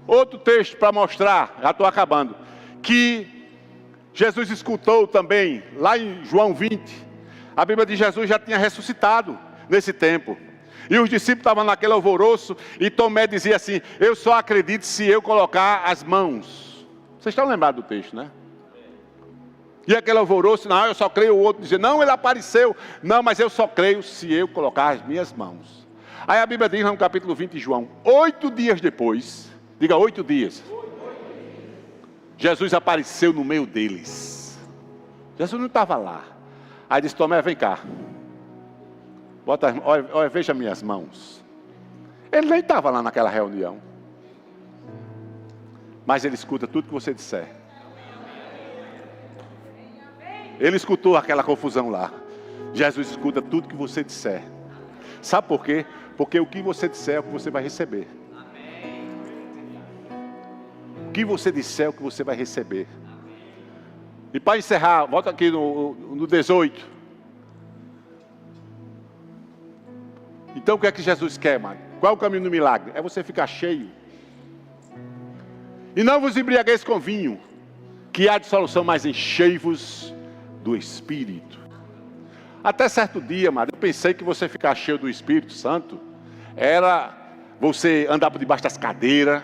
Outro texto para mostrar, já estou acabando, que Jesus escutou também, lá em João 20, a Bíblia de Jesus já tinha ressuscitado nesse tempo. E os discípulos estavam naquele alvoroço, e Tomé dizia assim, eu só acredito se eu colocar as mãos. Vocês estão lembrados do texto, né? E aquele alvoroço, não, eu só creio, o outro dizia, não, ele apareceu. Não, mas eu só creio se eu colocar as minhas mãos. Aí a Bíblia diz no capítulo 20 de João, 8 dias depois, diga 8 dias. Jesus apareceu no meio deles. Jesus não estava lá. Aí disse, Tomé, vem cá. Bota, olha, veja minhas mãos. Ele nem estava lá naquela reunião. Mas ele escuta tudo que você disser. Ele escutou aquela confusão lá. Jesus escuta tudo que você disser. Sabe por quê? Porque o que você disser é o que você vai receber. O que você disser é o que você vai receber. E para encerrar, volta aqui no 18. Então o que é que Jesus quer, mano? Qual é o caminho do milagre? É você ficar cheio. E não vos embriagueis com vinho, que há de solução, mas enchei-vos do Espírito. Até certo dia, mano, eu pensei que você ficar cheio do Espírito Santo era você andar por debaixo das cadeiras,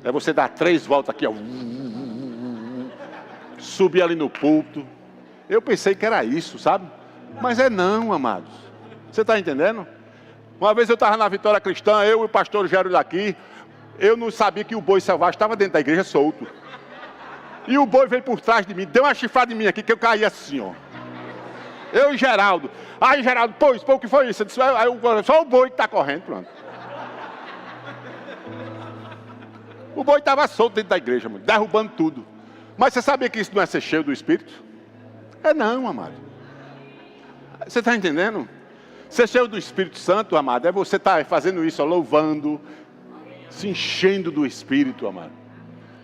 é você dar 3 voltas aqui, ó, subir ali no púlpito. Eu pensei que era isso, sabe? Mas é não, amados. Você está entendendo? Uma vez eu estava na Vitória Cristã, eu e o pastor Gero daqui, eu não sabia que o boi selvagem estava dentro da igreja solto. E o boi veio por trás de mim, deu uma chifrada em mim aqui, que eu caí assim, ó. Eu e Geraldo. Aí Geraldo, pô, o que foi isso? Eu disse, só o boi que está correndo, pronto. O boi estava solto dentro da igreja, mano, derrubando tudo. Mas você sabia que isso não é ser cheio do Espírito? É não, amado. Você está entendendo? Ser cheio do Espírito Santo, amado, é você estar fazendo isso, ó, louvando, se enchendo do Espírito, amado.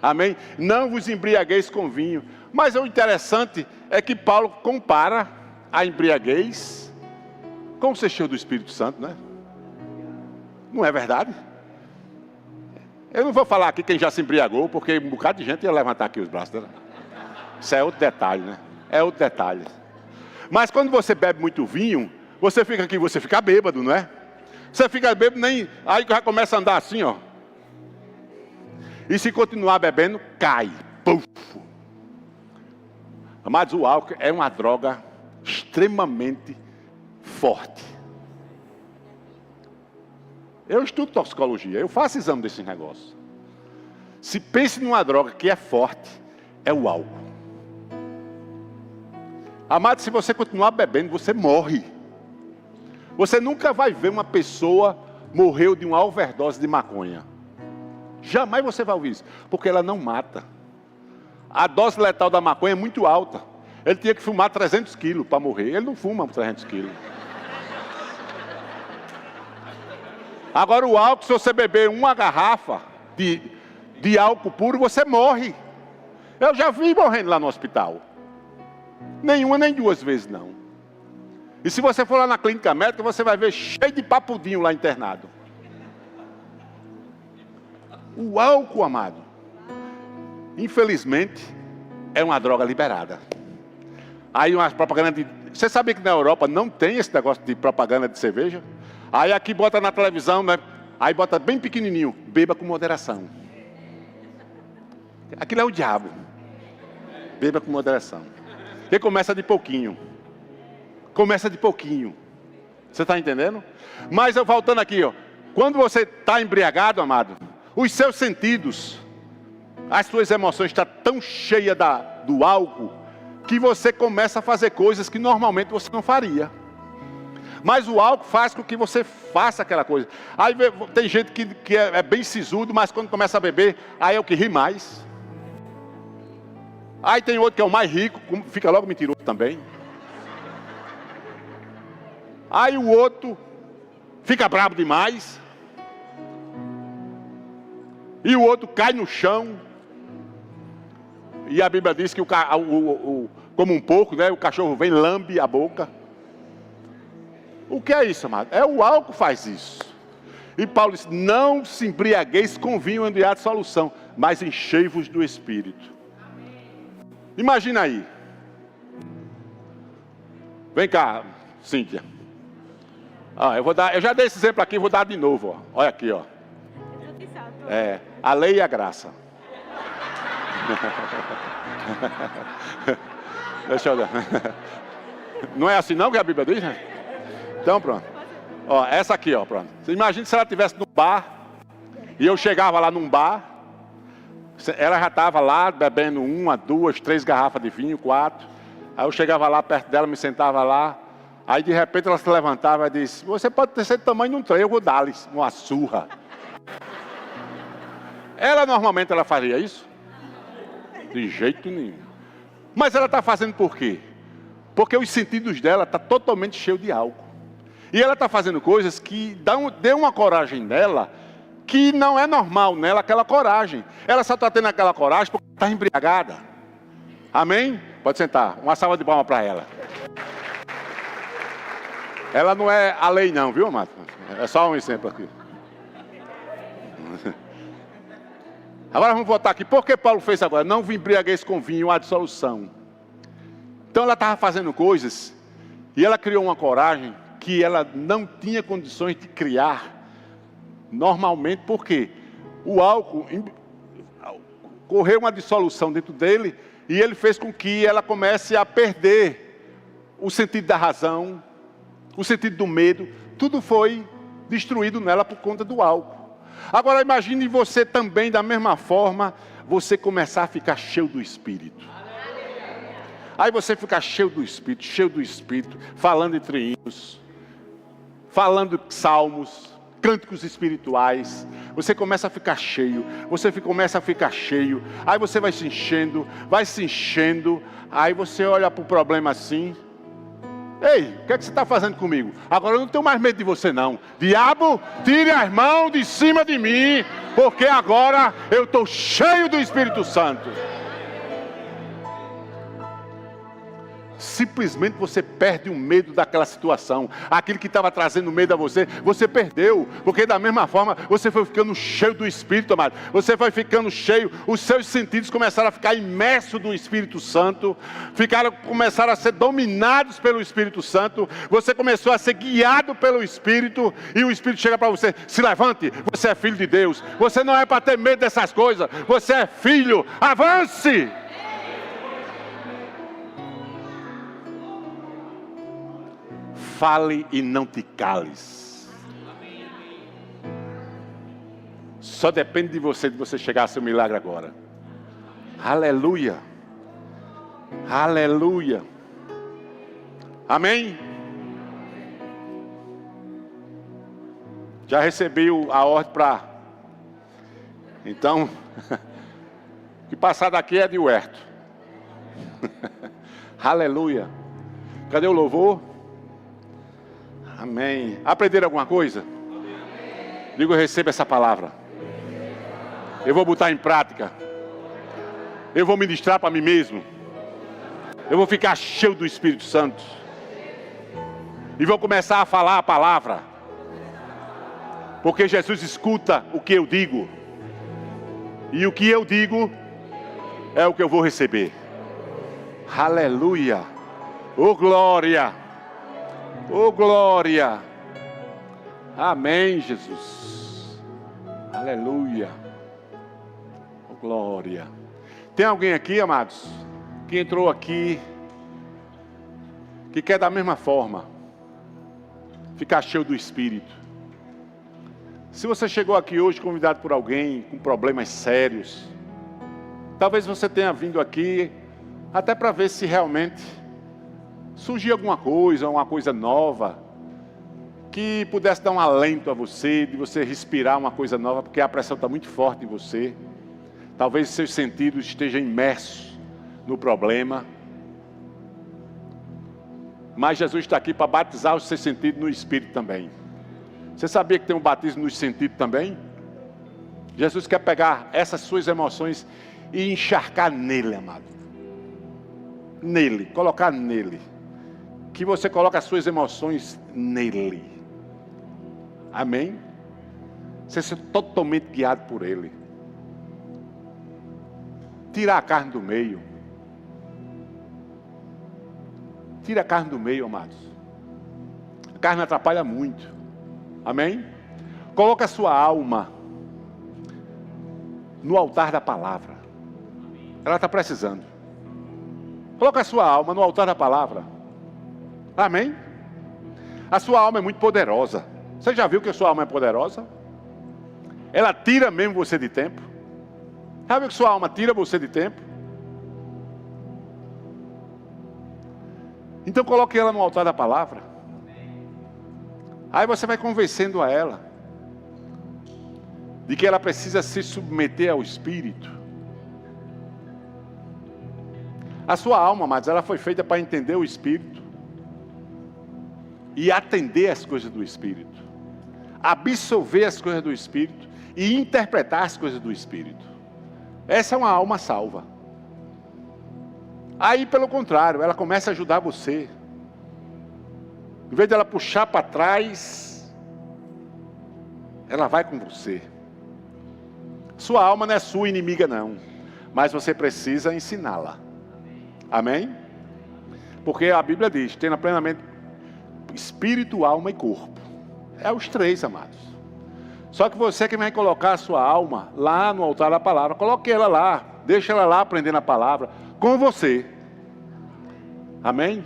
Amém? Não vos embriagueis com vinho. Mas o interessante é que Paulo compara a embriaguez com ser cheio do Espírito Santo, né? Não é verdade? Eu não vou falar aqui quem já se embriagou, porque um bocado de gente ia levantar aqui os braços, né? Isso é outro detalhe, né? É outro detalhe. Mas quando você bebe muito vinho, você fica aqui, você fica bêbado, não é? Você fica bêbado, nem... aí já começa a andar assim, ó. E se continuar bebendo, cai. Puf. Mas o álcool é uma droga extremamente forte. Eu estudo toxicologia, eu faço exame desse negócio. Se pense numa droga que é forte, é o álcool. Amado, se você continuar bebendo, você morre. Você nunca vai ver uma pessoa morreu de uma overdose de maconha. Jamais você vai ouvir isso, porque ela não mata. A dose letal da maconha é muito alta. Ele tinha que fumar 300 quilos para morrer. Ele não fuma 300 quilos. Agora o álcool, se você beber uma garrafa de álcool puro, você morre. Eu já vi morrendo lá no hospital. Nenhuma, nem 2 vezes não. E se você for lá na clínica médica, você vai ver cheio de papudinho lá internado. O álcool, amado, infelizmente, é uma droga liberada. Aí umas propagandas de... Você sabia que na Europa não tem esse negócio de propaganda de cerveja? Aí aqui bota na televisão, né? Aí bota bem pequenininho, beba com moderação. Aquilo é o diabo. Beba com moderação. Porque começa de pouquinho. Começa de pouquinho. Você está entendendo? Mas eu voltando aqui, ó. Quando você está embriagado, amado, os seus sentidos, as suas emoções estão tão cheias do álcool, que você começa a fazer coisas que normalmente você não faria. Mas o álcool faz com que você faça aquela coisa. Aí tem gente que é bem sisudo, mas quando começa a beber, aí é o que ri mais. Aí tem outro que é o mais rico, fica logo mentiroso também. Aí o outro fica bravo demais. E o outro cai no chão. E a Bíblia diz que como um porco, né, o cachorro vem, lambe a boca. O que é isso, amado? É o álcool que faz isso. E Paulo diz, não se embriagueis com vinho onde há de solução, mas enchei-vos do Espírito. Imagina aí. Vem cá, Cíntia. Eu já dei esse exemplo aqui, vou dar de novo. Ó. Olha aqui, ó. A lei e a graça. Deixa eu dar. Não é assim não que a Bíblia diz, né? Então pronto. Ó, essa aqui, ó, pronto. Você imagina se ela estivesse num bar, e eu chegava lá num bar, ela já estava lá bebendo 1, 2, 3 garrafas de vinho, 4. Aí eu chegava lá perto dela, me sentava lá. Aí de repente ela se levantava e disse, você pode ter esse tamanho de um trem, eu vou dar-lhe uma surra. Ela normalmente ela faria isso? De jeito nenhum. Mas ela está fazendo por quê? Porque os sentidos dela estão totalmente cheios de álcool. E ela está fazendo coisas que dão uma coragem nela, que não é normal nela, aquela coragem. Ela só está tendo aquela coragem porque está embriagada. Amém? Pode sentar. Uma salva de palmas para ela. Ela não é a lei não, viu, amado? É só um exemplo aqui. Agora vamos voltar aqui. Por que Paulo fez agora? Não vos embriagueis com vinho, há dissolução. Então ela estava fazendo coisas e ela criou uma coragem que ela não tinha condições de criar normalmente, porque o álcool correu uma dissolução dentro dele e ele fez com que ela comece a perder o sentido da razão, o sentido do medo. Tudo foi destruído nela por conta do álcool. Agora imagine você também, da mesma forma, você começar a ficar cheio do Espírito. Aí você fica cheio do Espírito, falando entre hinos, falando salmos, cânticos espirituais. Você começa a ficar cheio, começa a ficar cheio. Aí você vai se enchendo, aí você olha para o problema assim. Ei, o que é que você está fazendo comigo? Agora eu não tenho mais medo de você não. Diabo, tire as mãos de cima de mim, porque agora eu estou cheio do Espírito Santo. Simplesmente você perde o medo daquela situação. Aquilo que estava trazendo medo a você, você perdeu. Porque da mesma forma, você foi ficando cheio do Espírito, amado. Você foi ficando cheio, os seus sentidos começaram a ficar imersos no Espírito Santo. Começaram a ser dominados pelo Espírito Santo. Você começou a ser guiado pelo Espírito. E o Espírito chega para você: se levante, você é filho de Deus. Você não é para ter medo dessas coisas. Você é filho, avance! Fale e não te cales. Só depende de você chegar a seu milagre agora. Aleluia. Aleluia. Amém? Já recebi a ordem para... Então, que passar daqui é de Huerto. Aleluia. Cadê o louvor? Amém. Aprenderam alguma coisa? Digo, eu recebo essa palavra. Eu vou botar em prática. Eu vou ministrar para mim mesmo. Eu vou ficar cheio do Espírito Santo. E vou começar a falar a palavra. Porque Jesus escuta o que eu digo. E o que eu digo é o que eu vou receber. Aleluia. Oh glória. Oh glória. Amém, Jesus. Aleluia. Oh glória. Tem alguém aqui, amados, que entrou aqui, que quer da mesma forma ficar cheio do Espírito? Se você chegou aqui hoje convidado por alguém com problemas sérios, talvez você tenha vindo aqui até para ver se realmente surgir alguma coisa, uma coisa nova, que pudesse dar um alento a você, de você respirar uma coisa nova, porque a pressão está muito forte em você. Talvez seus sentidos estejam imersos no problema. Mas Jesus está aqui para batizar os seus sentidos no Espírito também. Você sabia que tem um batismo no sentido também? Jesus quer pegar essas suas emoções e encharcar nele, amado. Nele, colocar nele. Que você coloque as suas emoções nele. Amém? Você ser totalmente guiado por ele. Tirar a carne do meio. Tira a carne do meio, amados. A carne atrapalha muito. Amém? Coloque a sua alma no altar da palavra. Ela está precisando. Coloque a sua alma no altar da palavra. Amém? A sua alma é muito poderosa. Você já viu que a sua alma é poderosa? Ela tira mesmo você de tempo. Já viu que sua alma tira você de tempo? Então coloque ela no altar da palavra. Aí você vai convencendo a ela de que ela precisa se submeter ao Espírito. A sua alma, amados, ela foi feita para entender o Espírito e atender as coisas do Espírito, absorver as coisas do Espírito e interpretar as coisas do Espírito. Essa é uma alma salva. Aí, pelo contrário, ela começa a ajudar você Em vez de ela puxar para trás, ela vai com você. Sua alma não é sua inimiga não, mas você precisa ensiná-la. Amém? Porque a Bíblia diz, tenha plenamente espírito, alma e corpo. É os três, amados. Só que você que vai colocar a sua alma lá no altar da palavra, coloque ela lá, deixa ela lá aprendendo a palavra com você. Amém?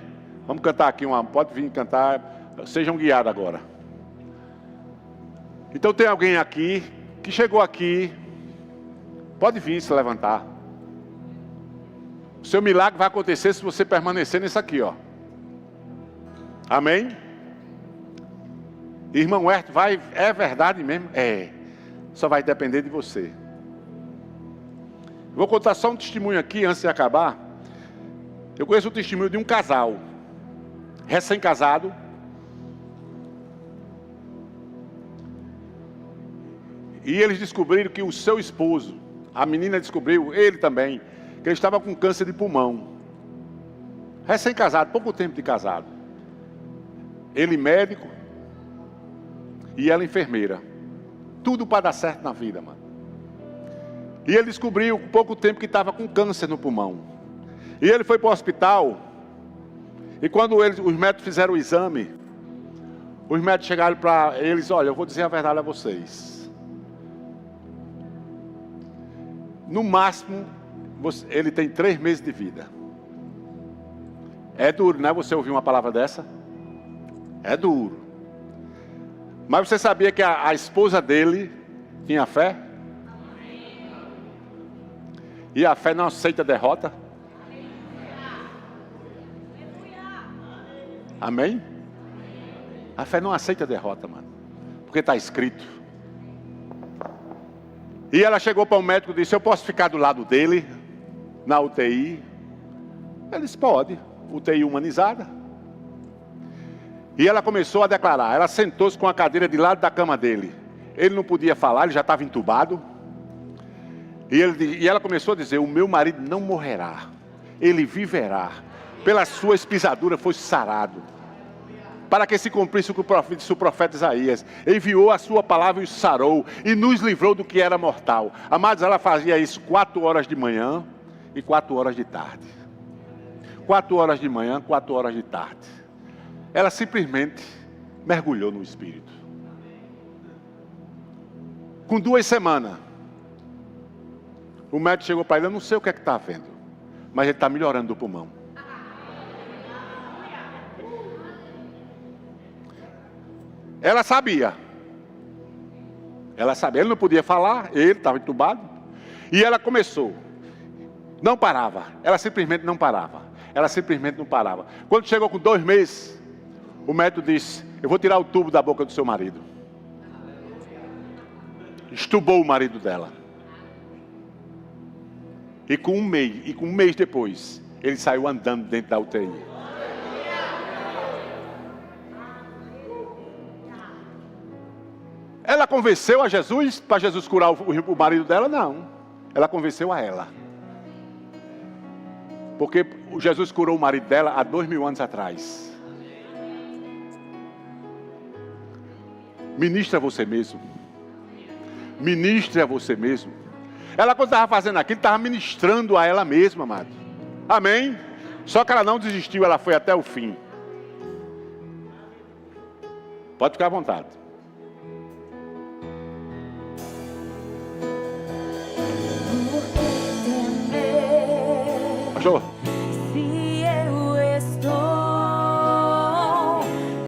Vamos cantar aqui pode vir cantar, sejam guiados agora. Então tem alguém aqui, que chegou aqui, pode vir se levantar. O seu milagre vai acontecer se você permanecer nisso aqui, ó. Amém? Irmão Herto, é verdade mesmo? É. Só vai depender de você. Vou contar só um testemunho aqui antes de acabar. Eu conheço o testemunho de um casal, recém-casado. E eles descobriram que o seu esposo, a menina descobriu, ele também, que ele estava com câncer de pulmão. Recém-casado, pouco tempo de casado. Ele médico e ela enfermeira. Tudo para dar certo na vida, mano. E ele descobriu, pouco tempo, que estava com câncer no pulmão. E ele foi para o hospital. E quando os médicos fizeram o exame, os médicos chegaram para eles, olha, eu vou dizer a verdade a vocês. No máximo, ele tem 3 meses de vida. É duro, né? Você ouvir uma palavra dessa? É duro. Mas você sabia que a esposa dele tinha fé? E a fé não aceita derrota? Amém? A fé não aceita derrota, mano. Porque está escrito. E ela chegou para o médico e disse, eu posso ficar do lado dele, na UTI? Ele disse, pode. UTI humanizada. E ela começou a declarar. Ela sentou-se com a cadeira de lado da cama dele. Ele não podia falar, ele já estava entubado. E ela começou a dizer, o meu marido não morrerá. Ele viverá. Pelas suas pisaduras foi sarado. Para que se cumprisse o que disse o profeta Isaías. Enviou a sua palavra e os sarou. E nos livrou do que era mortal. Amados, ela fazia isso 4 horas de manhã e 4 horas de tarde. 4 horas de manhã, 4 horas de tarde. Ela simplesmente mergulhou no Espírito. Com 2 semanas, o médico chegou para ele, eu não sei o que é que está havendo, mas ele está melhorando do pulmão. Ela sabia. Ele não podia falar, ele estava entubado. E ela começou. Não parava. Ela simplesmente não parava. Quando chegou com 2 meses, o médico disse, eu vou tirar o tubo da boca do seu marido. Estubou o marido dela. E com um mês depois, ele saiu andando dentro da UTI. Ela convenceu a Jesus, para Jesus curar o marido dela? Não. Ela convenceu a ela. Porque Jesus curou o marido dela há 2000 anos atrás. Ministre a você mesmo. Ministre a você mesmo. Ela, quando estava fazendo aquilo, estava ministrando a ela mesma, amado. Amém? Só que ela não desistiu, ela foi até o fim. Pode ficar à vontade. Pastor.